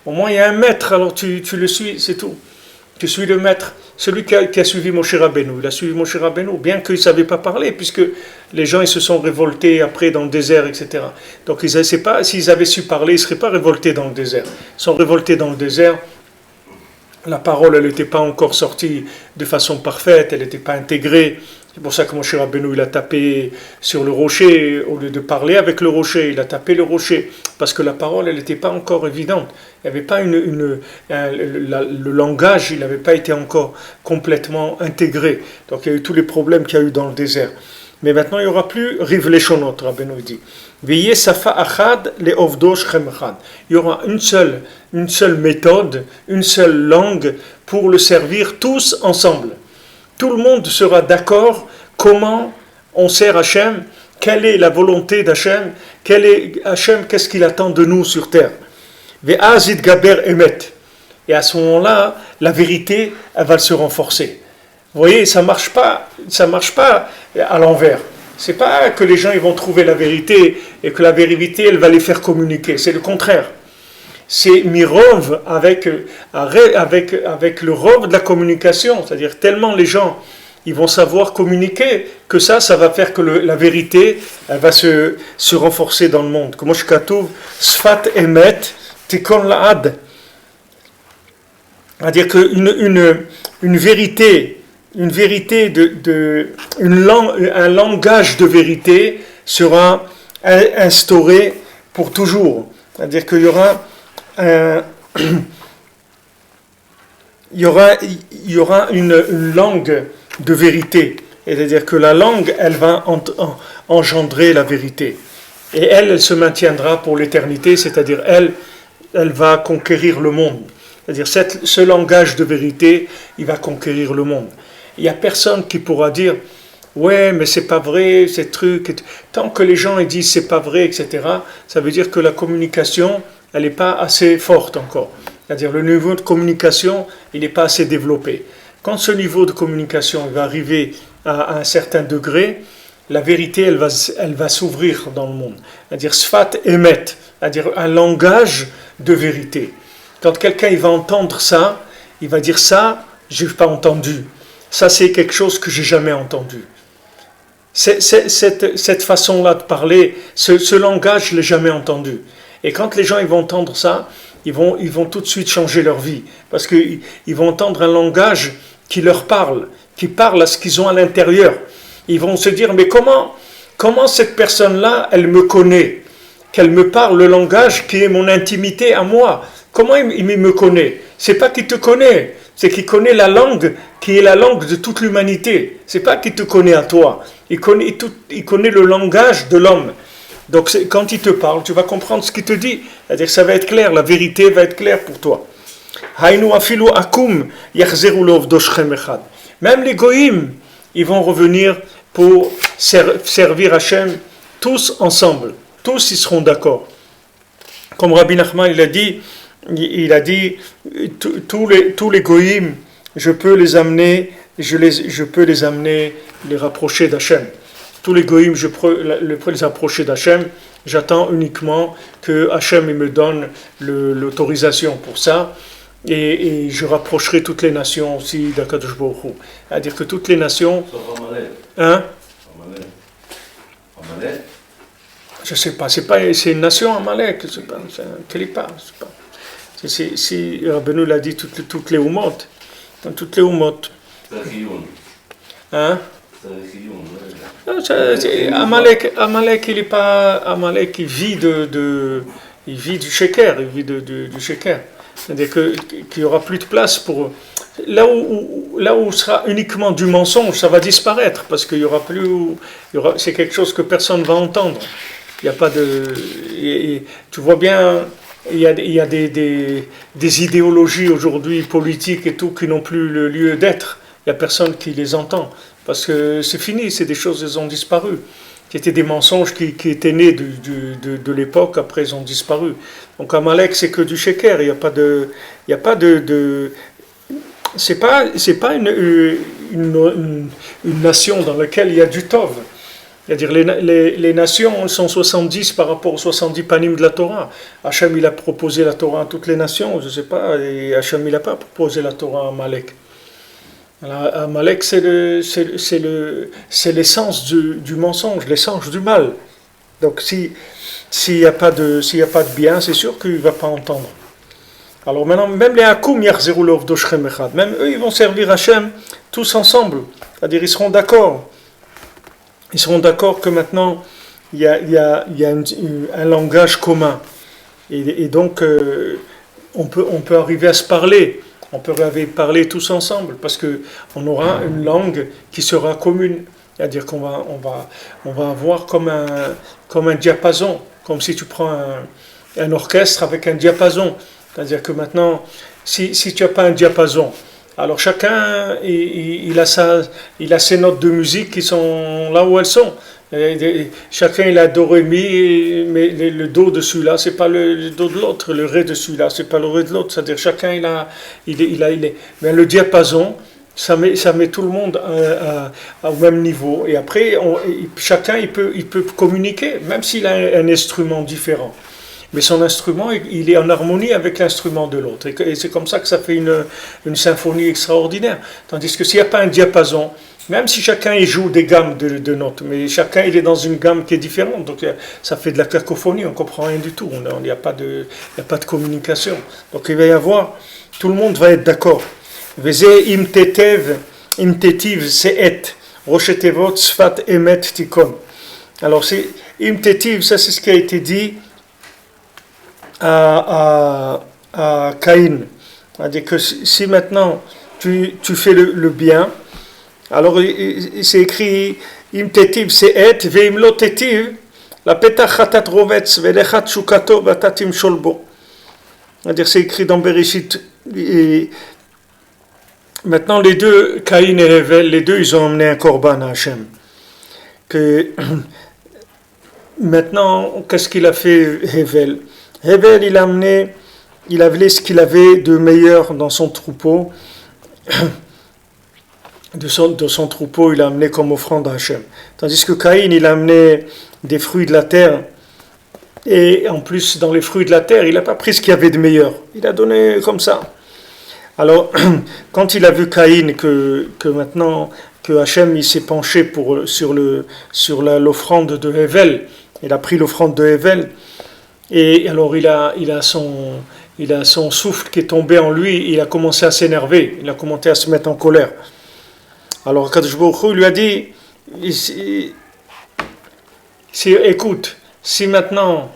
Au moins il y a un maître, alors tu le suis, c'est tout. Tu suis le maître, celui qui a suivi Moshe Rabbeinu. Il a suivi Moshe Rabbeinu, bien qu'il ne savait pas parler, puisque les gens ils se sont révoltés après dans le désert, etc. Donc s'ils avaient su parler, ils ne seraient pas révoltés dans le désert. Ils sont révoltés dans le désert. La parole, elle n'était pas encore sortie de façon parfaite, elle n'était pas intégrée. C'est pour ça que Moshe Rabbeinu, il a tapé sur le rocher, au lieu de parler avec le rocher, il a tapé le rocher, parce que la parole, elle n'était pas encore évidente. Il n'y avait pas le langage, il n'avait pas été encore complètement intégré. Donc il y a eu tous les problèmes qu'il y a eu dans le désert. Mais maintenant, il n'y aura plus rive leshonot, Rabbeinu dit. Veillez safa achad le ovdosh chem achad. Il y aura une seule méthode, une seule langue pour le servir tous ensemble. Tout le monde sera d'accord comment on sert Hachem, quelle est la volonté d'Hachem, qu'est-ce qu'il attend de nous sur terre. Ve'azid gaber emet. Et à ce moment-là, la vérité, elle va se renforcer. Vous voyez, ça marche pas à l'envers. C'est pas que les gens ils vont trouver la vérité et que la vérité, elle va les faire communiquer. C'est le contraire. C'est mirov avec le rov de la communication, c'est-à-dire tellement les gens ils vont savoir communiquer que ça va faire que la vérité elle va se renforcer dans le monde. Comme je katouv sfat emet tikon laad, c'est-à-dire que une vérité un langage de vérité sera instauré pour toujours, c'est-à-dire qu'il y aura il y aura une langue de vérité. C'est-à-dire que la langue, elle va engendrer la vérité. Et elle se maintiendra pour l'éternité, c'est-à-dire elle va conquérir le monde. C'est-à-dire ce langage de vérité, il va conquérir le monde. Il n'y a personne qui pourra dire « Ouais, mais c'est pas vrai, ces trucs... » Tant que les gens ils disent « c'est pas vrai », etc., ça veut dire que la communication elle n'est pas assez forte encore. C'est-à-dire le niveau de communication, il n'est pas assez développé. Quand ce niveau de communication va arriver à un certain degré, la vérité, elle va s'ouvrir dans le monde. C'est-à-dire sfat emet, c'est-à-dire un langage de vérité. Quand quelqu'un il va entendre ça, il va dire ça, je n'ai pas entendu. Ça, c'est quelque chose que j'ai jamais entendu. Cette façon-là de parler, ce langage, je ne l'ai jamais entendu. Et quand les gens ils vont entendre ça, ils vont tout de suite changer leur vie. Parce qu'ils vont entendre un langage qui leur parle, qui parle à ce qu'ils ont à l'intérieur. Ils vont se dire, mais comment cette personne-là, elle me connaît, qu'elle me parle le langage qui est mon intimité à moi. Comment il me connaît? C'est pas qu'il te connaît, c'est qu'il connaît la langue qui est la langue de toute l'humanité. C'est pas qu'il te connaît à toi. Il connaît le langage de l'homme. Donc quand il te parle, tu vas comprendre ce qu'il te dit. C'est-à-dire que ça va être clair, la vérité va être claire pour toi. Même les goïms, ils vont revenir pour servir Hachem tous ensemble. Tous ils seront d'accord. Comme Rabbi Nachman il a dit tous les goïms, je peux les amener, les rapprocher d'Hachem. Tous les goïms, je peux les approcher d'Hachem. J'attends uniquement que Hachem me donne l'autorisation pour ça. Et je rapprocherai toutes les nations aussi d'Akadosh Baruch Hu. C'est-à-dire que toutes les nations. Sauf Amalek. Hein? Amalek. Je sais pas, c'est une nation Amalek, c'est un Kélipa, si Rabbeinu l'a dit toutes les oumotes, dans toutes les oumotes. Hein? Amalek, il est pas Amalek, il vit du sheker, il vit du sheker. C'est-à-dire qu'il n'y aura plus de place pour là où sera uniquement du mensonge, ça va disparaître parce qu'il y aura plus, c'est quelque chose que personne ne va entendre. Il y a pas de, tu vois bien, il y a des idéologies aujourd'hui politiques et tout qui n'ont plus le lieu d'être. Il y a personne qui les entend parce que c'est fini, c'est des choses qui ont disparu. Qui étaient des mensonges qui étaient nés de l'époque, après ils ont disparu. Donc Amalek c'est que du sheker, il n'y a pas de c'est pas une nation dans laquelle il y a du tov. C'est-à-dire les nations sont 70 par rapport aux 70 panim de la Torah. Hachem il a proposé la Torah à toutes les nations, je ne sais pas, et Hachem il n'a pas proposé la Torah à Amalek. Alors, Amalek, c'est l'essence du mensonge, l'essence du mal. Donc, s'il n'y a pas de bien, c'est sûr qu'il ne va pas entendre. Alors maintenant, même les Hakoum, même eux, ils vont servir Hachem tous ensemble. C'est-à-dire, ils seront d'accord. Ils seront d'accord que maintenant, il y a un langage commun. Et donc, on peut arriver à se parler. On peut parler tous ensemble parce qu'on aura une langue qui sera commune. C'est-à-dire qu'on va avoir comme un diapason, comme si tu prends un orchestre avec un diapason. C'est-à-dire que maintenant, si tu n'as pas un diapason, alors chacun il a ses notes de musique qui sont là où elles sont. Chacun il a do ré mi, mais le do de celui-là c'est pas le do de l'autre, le ré de celui-là c'est pas le ré de l'autre. C'est-à-dire chacun il est. Mais le diapason ça met tout le monde au même niveau. Et après chacun il peut communiquer même s'il a un instrument différent. Mais son instrument, il est en harmonie avec l'instrument de l'autre. Et c'est comme ça que ça fait une symphonie extraordinaire. Tandis que s'il n'y a pas un diapason, même si chacun il joue des gammes de notes, mais chacun il est dans une gamme qui est différente, donc ça fait de la cacophonie, on ne comprend rien du tout, il n'y a pas de communication. Donc il va y avoir, tout le monde va être d'accord. Veze im tetiv se'et, rochetevot sfat emet tikon. Alors c'est im tetiv, ça c'est ce qui a été dit à Caïn. C'est-à-dire que si maintenant tu fais le bien, alors c'est écrit im tetiv se'et ve'im lo tetiv la petach chatat rovetz ve'lechat shukato v'atatim sholbo. C'est-à-dire c'est écrit dans Bereshit. Et maintenant les deux, Caïn et Hevel, les deux ils ont emmené un korban à Hachem. Que maintenant qu'est-ce qu'il a fait Hevel? Hevel il avait ce qu'il avait de meilleur dans son troupeau. De son troupeau, il a amené comme offrande à Hachem. Tandis que Caïn, il a amené des fruits de la terre. Et en plus, dans les fruits de la terre, il n'a pas pris ce qu'il y avait de meilleur. Il a donné comme ça. Alors, quand il a vu Caïn que maintenant, que Hachem il s'est penché sur l'offrande de Hevel, il a pris l'offrande de Hevel, et alors il a son souffle qui est tombé en lui, il a commencé à s'énerver, il a commencé à se mettre en colère. Alors Kadosh Baruch Hu lui a dit, écoute, si maintenant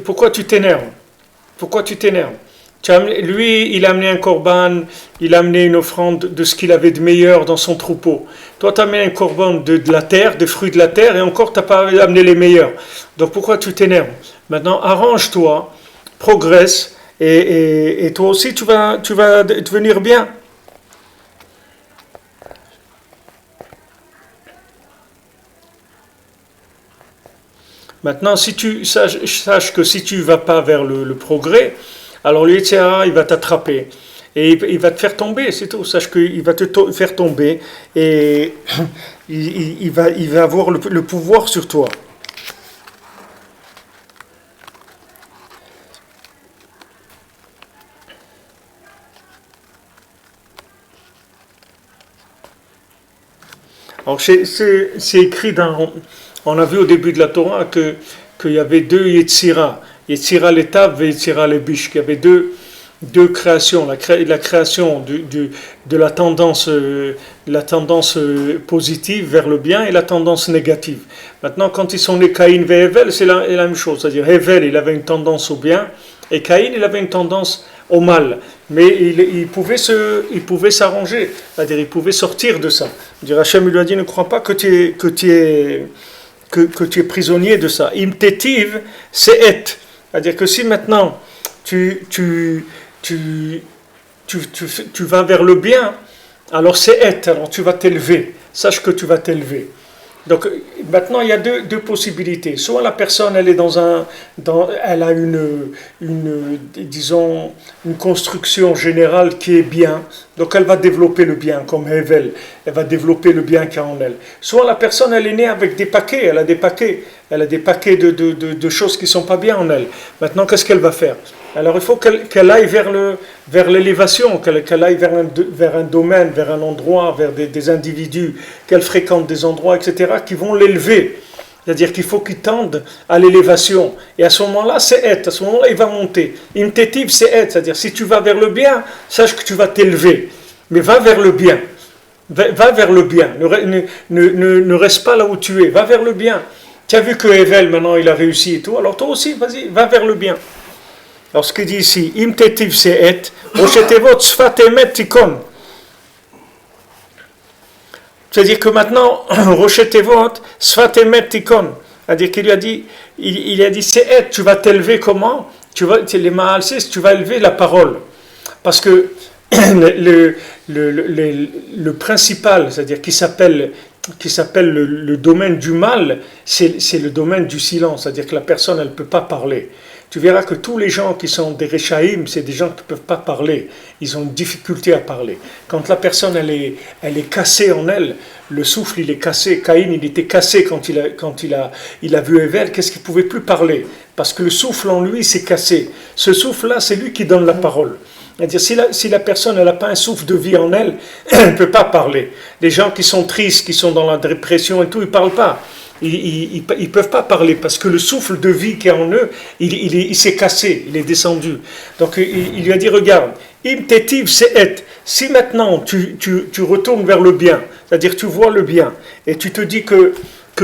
pourquoi tu t'énerves? Pourquoi tu t'énerves? Lui, il a amené un korban, il a amené une offrande de ce qu'il avait de meilleur dans son troupeau. Toi, tu as amené un korban de la terre, des fruits de la terre, et encore, tu n'as pas amené les meilleurs. Donc, pourquoi tu t'énerves? Maintenant, arrange-toi, progresse, et toi aussi, tu vas devenir bien. Maintenant, si tu saches que si tu ne vas pas vers le progrès, alors le Yetzirah, il va t'attraper. Et il va te faire tomber, c'est tout. Sache qu'il va te faire tomber et il va avoir le pouvoir sur toi. Alors c'est écrit on a vu au début de la Torah qu'il y avait deux Yetzirah, Yetzirah l'étape et Yetzirah les biches, qu'il y avait deux créations, la création de la tendance positive vers le bien et la tendance négative. Maintenant, quand ils sont nés Caïn et Hevel, c'est la même chose, c'est-à-dire Hevel, il avait une tendance au bien et Caïn, il avait une tendance au mal, mais il pouvait s'arranger, c'est-à-dire il pouvait sortir de ça. Hachem lui a dit, ne crois pas que tu es prisonnier de ça. Im tetiv, c'est et, c'est-à-dire que si maintenant tu vas vers le bien, alors c'est et, alors tu vas t'élever, sache que tu vas t'élever. Donc maintenant il y a deux possibilités. Soit la personne elle est elle a disons une construction générale qui est bien, donc elle va développer le bien comme Hevel, elle va développer le bien qu'il y a en elle. Soit la personne elle est née avec des paquets, elle a des paquets de choses qui sont pas bien en elle. Maintenant qu'est-ce qu'elle va faire? Alors il faut qu'elle aille vers l'élévation, qu'elle aille vers un domaine, vers un endroit, vers des individus, qu'elle fréquente des endroits, etc., qui vont l'élever. C'est-à-dire qu'il faut qu'il tende à l'élévation. Et à ce moment-là, c'est être. À ce moment-là, il va monter. Imtetiv, c'est être. C'est-à-dire si tu vas vers le bien, sache que tu vas t'élever. Mais va vers le bien. Va vers le bien. Ne reste pas là où tu es. Va vers le bien. Tu as vu que Hevel, maintenant, il a réussi et tout. Alors toi aussi, vas-y, va vers le bien. Alors ce qu'il dit ici, imtetiv se'et, rochetevot sfat emet tikon. C'est-à-dire que maintenant, rochetevot sfat emet tikon. C'est-à-dire qu'il lui a dit, il a dit se'et, tu vas t'élever comment? Tu vas élever la parole. Parce que le principal, c'est-à-dire qui s'appelle le domaine du mal, c'est le domaine du silence. C'est-à-dire que la personne, elle ne peut pas parler. Tu verras que tous les gens qui sont des Rechaïm, c'est des gens qui ne peuvent pas parler. Ils ont une difficulté à parler. Quand la personne, elle est cassée en elle, le souffle, il est cassé. Caïn, il était cassé quand il a vu Hevel. Qu'est-ce qu'il ne pouvait plus parler? Parce que le souffle en lui s'est cassé. Ce souffle-là, c'est lui qui donne la parole. C'est-à-dire, si la personne n'a pas un souffle de vie en elle, elle ne peut pas parler. Les gens qui sont tristes, qui sont dans la dépression et tout, ils ne parlent pas. Ils ne peuvent pas parler parce que le souffle de vie qui est en eux, il s'est cassé, il est descendu. Donc il lui a dit, regarde, im tetiv se'et. Si maintenant tu retournes vers le bien, c'est-à-dire tu vois le bien, et tu te dis que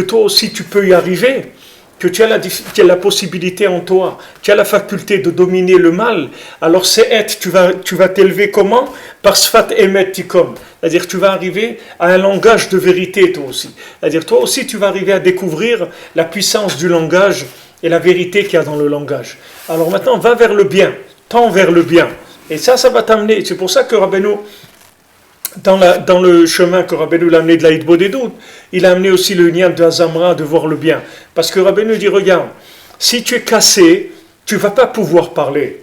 toi aussi tu peux y arriver, que tu as la possibilité en toi, tu as la faculté de dominer le mal, alors se'et, tu vas t'élever comment? Par sfat emet tikom. C'est-à-dire tu vas arriver à un langage de vérité toi aussi. C'est-à-dire toi aussi tu vas arriver à découvrir la puissance du langage et la vérité qu'il y a dans le langage. Alors maintenant va vers le bien, tends vers le bien. Et ça va t'amener. C'est pour ça que Rabbeinu, dans le chemin que Rabbeinu l'a amené de la Hitbodedut, il a amené aussi le lien de Azamra de voir le bien. Parce que Rabbeinu dit, regarde, si tu es cassé, tu ne vas pas pouvoir parler.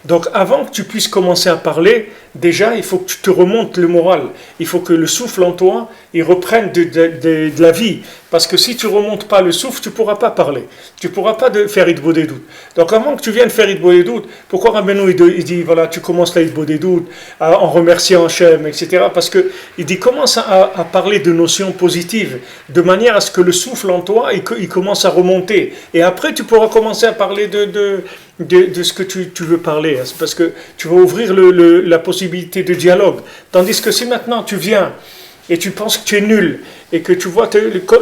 Donc avant que tu puisses commencer à parler, déjà il faut que tu te remontes le moral. Il faut que le souffle en toi, il reprenne de la vie. Parce que si tu ne remontes pas le souffle, tu ne pourras pas parler. Tu ne pourras pas faire Hitbodedut. Donc avant que tu viennes faire Hitbodedut, pourquoi Rabbeinu il dit, voilà, tu commences la Hitbodedut en remerciant Hachem, etc. Parce qu'il dit, commence à parler de notions positives, de manière à ce que le souffle en toi, il commence à remonter. Et après, tu pourras commencer à parler de ce que tu veux parler. C'est parce que tu vas ouvrir la possibilité de dialogue. Tandis que si maintenant tu viens et tu penses que tu es nul, et que tu vois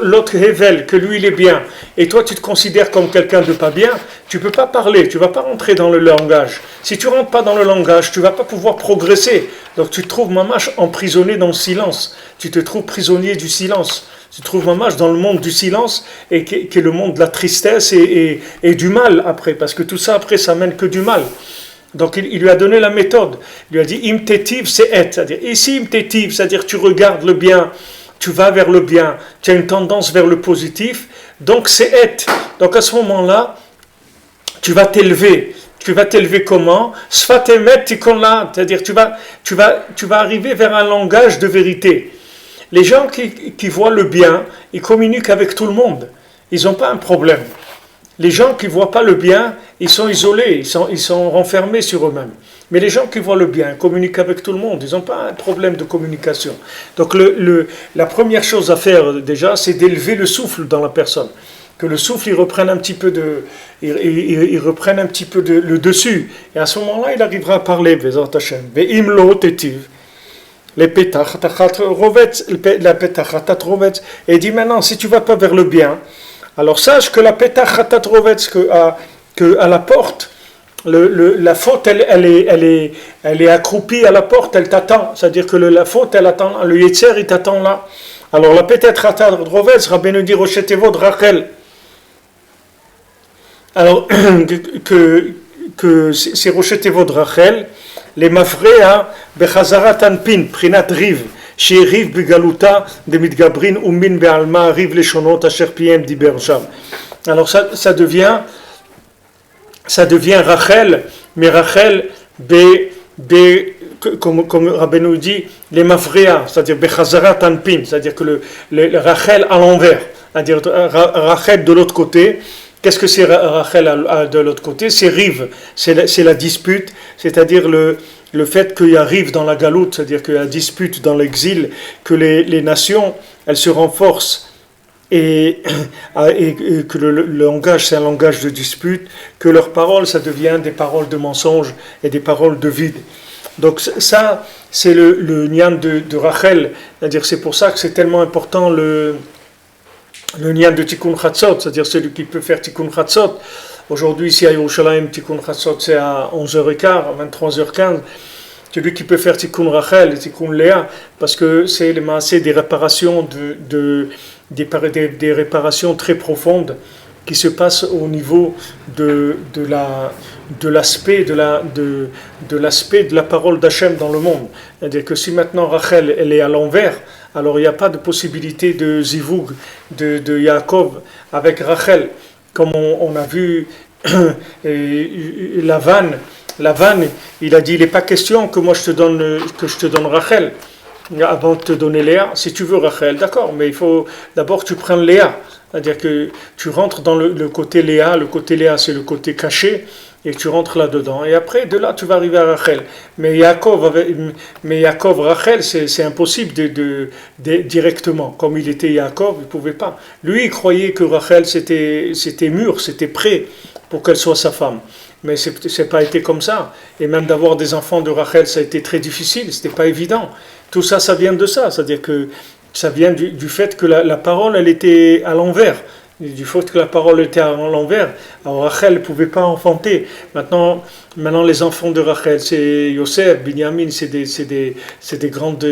l'autre Hevel, que lui il est bien, et toi tu te considères comme quelqu'un de pas bien, tu ne peux pas parler, tu ne vas pas rentrer dans le langage. Si tu ne rentres pas dans le langage, tu ne vas pas pouvoir progresser. Donc tu te trouves mamache emprisonné dans le silence. Tu te trouves prisonnier du silence. Tu te trouves mamache dans le monde du silence, et qui est le monde de la tristesse et du mal après, parce que tout ça après ça mène que du mal. Donc il lui a donné la méthode. Il lui a dit imtetiv c'est et, c'est-à-dire ici imtetiv, c'est-à-dire tu regardes le bien, tu vas vers le bien, tu as une tendance vers le positif. Donc c'est et. Donc à ce moment-là, tu vas t'élever. Tu vas t'élever comment? Sfatemet tikonla, c'est-à-dire tu vas arriver vers un langage de vérité. Les gens qui voient le bien, ils communiquent avec tout le monde. Ils n'ont pas un problème. Les gens qui ne voient pas le bien, ils sont isolés, ils sont renfermés sur eux-mêmes. Mais les gens qui voient le bien communiquent avec tout le monde, ils n'ont pas un problème de communication. Donc la première chose à faire déjà, c'est d'élever le souffle dans la personne. Que le souffle, il reprenne un petit peu il reprenne un petit peu le dessus. Et à ce moment-là, il arrivera à parler, Vezat Hashem. Ve'imlo tetiv. Les pétach, la pétach, et il dit maintenant, si tu ne vas pas vers le bien, alors sache que la pétach, que à la porte, la faute, elle est accroupie à la porte, elle t'attend. C'est-à-dire que la faute, elle attend, le yetzer, il t'attend là. Alors la pétach, Rabbeinu dit, Rochetevod Rachel. Alors que c'est Rochetevod Rachel, les mafrea bechazarat anpin prinat riv chez riv begaluta de mitgabrin umin bealma riv leshonot asher piem diber sham. Alors ça devient Rachel, mais Rachel comme Rabbeinu dit, les mafrea, c'est-à-dire bechazarat anpin, c'est-à-dire que le Rachel à l'envers, c'est-à-dire Rachel de l'autre côté. Qu'est-ce que c'est Rachel de l'autre côté? C'est rive, c'est la dispute, c'est-à-dire le fait qu'il y a rive dans la galoute, c'est-à-dire qu'il y a dispute dans l'exil, que les nations, elles se renforcent et que le langage, c'est un langage de dispute, que leurs paroles, ça devient des paroles de mensonge et des paroles de vide. Donc ça, c'est le nian de Rachel, c'est-à-dire c'est pour ça que c'est tellement important le nian de Tikkun Chatzot, c'est-à-dire celui qui peut faire Tikkun Chatzot. Aujourd'hui, ici à Yerushalayim, Tikkun Chatzot, c'est à 11h15, à 23h15. Celui qui peut faire Tikkun Rachel et Tikkun Léa, parce que c'est les maasés des réparations, des réparations très profondes qui se passent au niveau de l'aspect de la parole d'Hachem dans le monde. C'est-à-dire que si maintenant Rachel elle est à l'envers, alors il n'y a pas de possibilité de zivug de Yaakov avec Rachel, comme on a vu Lavan, il a dit il n'est pas question que moi je te donne Rachel avant de te donner Léa. Si tu veux Rachel, d'accord, mais il faut d'abord que tu prennes Léa. C'est-à-dire que tu rentres dans le côté Léa, c'est le côté caché, et tu rentres là-dedans. Et après, de là, tu vas arriver à Rachel. Mais Yaakov, Rachel, c'est impossible directement. Comme il était Yaakov, il ne pouvait pas. Lui, il croyait que Rachel, c'était mûr, c'était prêt pour qu'elle soit sa femme. Mais ce n'est pas été comme ça. Et même d'avoir des enfants de Rachel, ça a été très difficile, ce n'était pas évident. Tout ça, ça vient de ça. C'est-à-dire que ça vient du fait que la parole, elle était à l'envers. Du fait que la parole était à l'envers, alors Rachel ne pouvait pas enfanter. Maintenant, les enfants de Rachel, c'est Yosef, Binyamin, c'est les grandes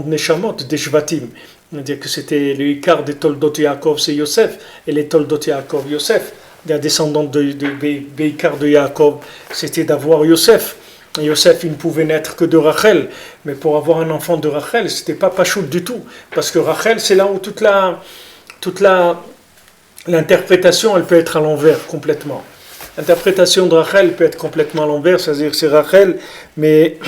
neshamot des Shvatim. C'est-à-dire que c'était le Ikar des Toldot Yaakov, c'est Yosef, et les Toldot Yaakov, Yosef. Les descendants de Beikar de Yaakov, c'était d'avoir Yosef. Et Yosef, il ne pouvait naître que de Rachel, mais pour avoir un enfant de Rachel, c'était pas pachout du tout, parce que Rachel, c'est là où toute l'interprétation, elle peut être à l'envers complètement. L'interprétation de Rachel peut être complètement à l'envers, c'est-à-dire que c'est Rachel, mais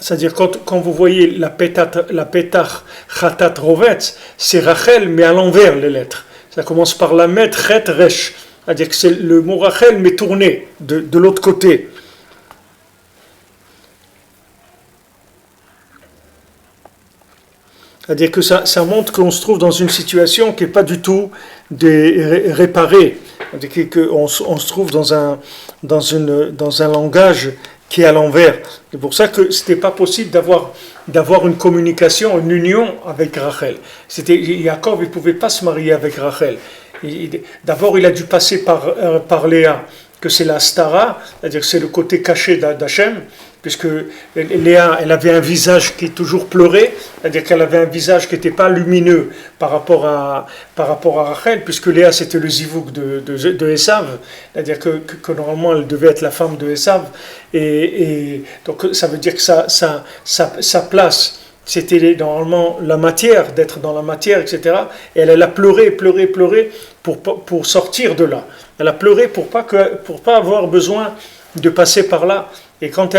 c'est-à-dire quand vous voyez la pétach chatat rovetz, c'est Rachel, mais à l'envers les lettres. Ça commence par la met, chet, resh. C'est-à-dire que c'est le mot Rachel, mais tourné de l'autre côté. C'est-à-dire que ça montre qu'on se trouve dans une situation qui n'est pas du tout réparée. C'est-à-dire qu'on se trouve dans un langage qui est à l'envers. C'est pour ça que ce n'était pas possible d'avoir une communication, une union avec Rachel. Yaakov, il ne pouvait pas se marier avec Rachel. D'abord, il a dû passer par Léa, que c'est la stara, c'est-à-dire que c'est le côté caché d'Hachem, puisque Léa, elle avait un visage qui toujours pleurait, c'est-à-dire qu'elle avait un visage qui n'était pas lumineux par rapport à Rachel, puisque Léa c'était le zivouk de Esav, c'est-à-dire que normalement elle devait être la femme de Esav, et donc ça veut dire que sa place, c'était normalement la matière, d'être dans la matière, etc. Et elle a pleuré pour sortir de là. Elle a pleuré pour pas avoir besoin de passer par là. Et quand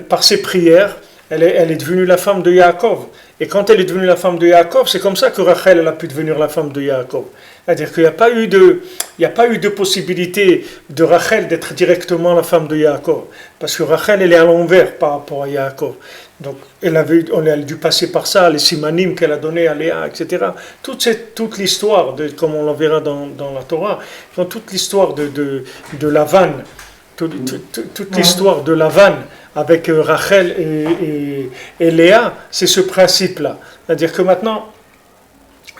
par ses prières, elle est devenue la femme de Yaakov. Et quand elle est devenue la femme de Yaakov, c'est comme ça que Rachel elle a pu devenir la femme de Yaakov. C'est-à-dire qu'il n'y a pas eu de possibilité de Rachel d'être directement la femme de Yaakov. Parce que Rachel, elle est à l'envers par rapport à Yaakov. Donc, elle a dû passer par ça, les simanim qu'elle a donnés à Léa, etc. Toute l'histoire, comme on la verra dans la Torah, toute l'histoire de Lavan, toute l'histoire de Lavan avec Rachel et Léa, c'est ce principe-là. C'est-à-dire que maintenant,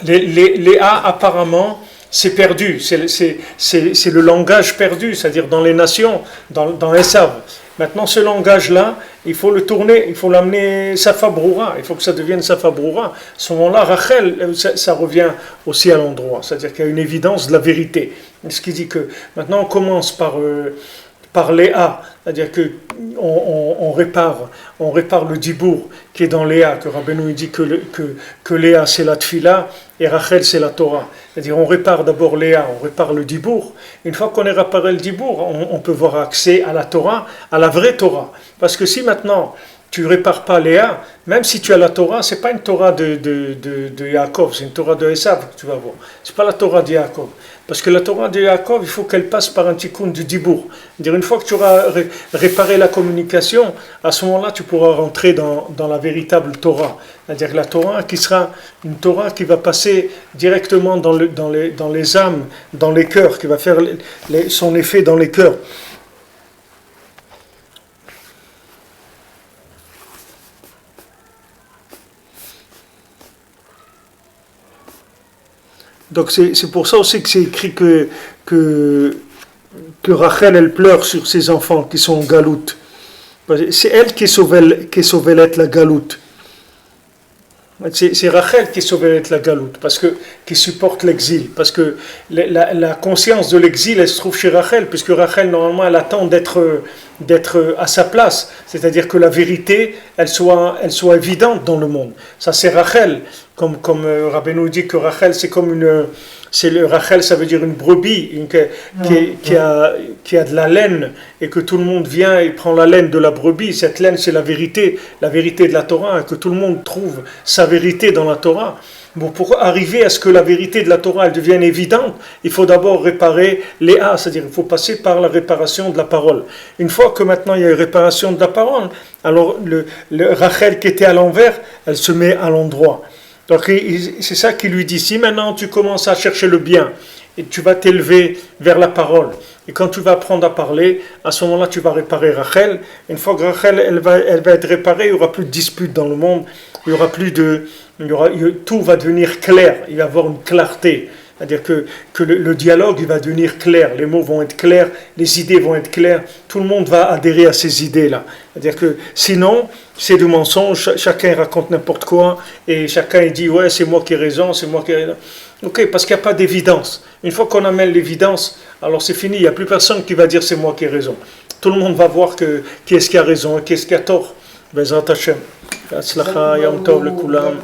Léa, apparemment, c'est perdu. C'est le langage perdu, c'est-à-dire dans les nations, dans Esav. Maintenant, ce langage-là, il faut le tourner, il faut l'amener Safa Broura, il faut que ça devienne Safa Broura. À ce moment-là, Rachel, ça revient aussi à l'endroit. C'est-à-dire qu'il y a une évidence de la vérité. Ce qui dit que maintenant, on commence par Léa, c'est-à-dire qu'on répare le dibour qui est dans Léa, que Rabbeinu dit que Léa c'est la tfila et Rachel c'est la Torah. C'est-à-dire on répare d'abord Léa, on répare le dibour. Une fois qu'on a réparé le dibour, on peut avoir accès à la Torah, à la vraie Torah. Parce que si maintenant tu ne répares pas Léa, même si tu as la Torah, ce n'est pas une Torah de Yaakov, c'est une Torah de Esav que tu vas voir. Ce n'est pas la Torah de Yaakov. Parce que la Torah de Yaakov, il faut qu'elle passe par un tikkun du dibour. C'est-à-dire une fois que tu auras réparé la communication, à ce moment-là, tu pourras rentrer dans la véritable Torah. C'est-à-dire la Torah qui sera une Torah qui va passer directement dans les âmes, dans les cœurs, qui va faire son effet dans les cœurs. Donc c'est pour ça aussi que c'est écrit que Rachel elle pleure sur ses enfants qui sont en galoute. C'est elle qui sauve la galoute. C'est Rachel qui sauve la galoute, qui supporte l'exil. Parce que la conscience de l'exil, elle se trouve chez Rachel, puisque Rachel, normalement, elle attend d'être à sa place. C'est-à-dire que la vérité, elle soit évidente dans le monde. Ça, c'est Rachel. Comme Rabbeinu dit que Rachel, c'est comme Rachel, ça veut dire une brebis qui a de la laine et que tout le monde vient et prend la laine de la brebis. Cette laine, c'est la vérité de la Torah, et que tout le monde trouve sa vérité dans la Torah. Bon, pour arriver à ce que la vérité de la Torah elle devienne évidente, il faut d'abord réparer Léa, c'est-à-dire il faut passer par la réparation de la parole. Une fois que maintenant il y a une réparation de la parole, alors le Rachel qui était à l'envers, elle se met à l'endroit. Donc c'est ça qu'il lui dit, si maintenant tu commences à chercher le bien, et tu vas t'élever vers la parole, et quand tu vas apprendre à parler, à ce moment-là tu vas réparer Rachel. Une fois que Rachel elle va être réparée, il n'y aura plus de disputes dans le monde, tout va devenir clair, il va y avoir une clarté. C'est-à-dire que le dialogue il va devenir clair, les mots vont être clairs, les idées vont être claires, tout le monde va adhérer à ces idées-là. C'est-à-dire que sinon, c'est du mensonge, chacun raconte n'importe quoi, et chacun dit « ouais, c'est moi qui ai raison, c'est moi qui ai raison ». Ok, parce qu'il n'y a pas d'évidence. Une fois qu'on amène l'évidence, alors c'est fini, il n'y a plus personne qui va dire « c'est moi qui ai raison ». Tout le monde va voir qui est-ce qui a raison et qui est-ce qui a tort. Bezrat Hashem. Atzlacha, Yom Tov, le Kulam.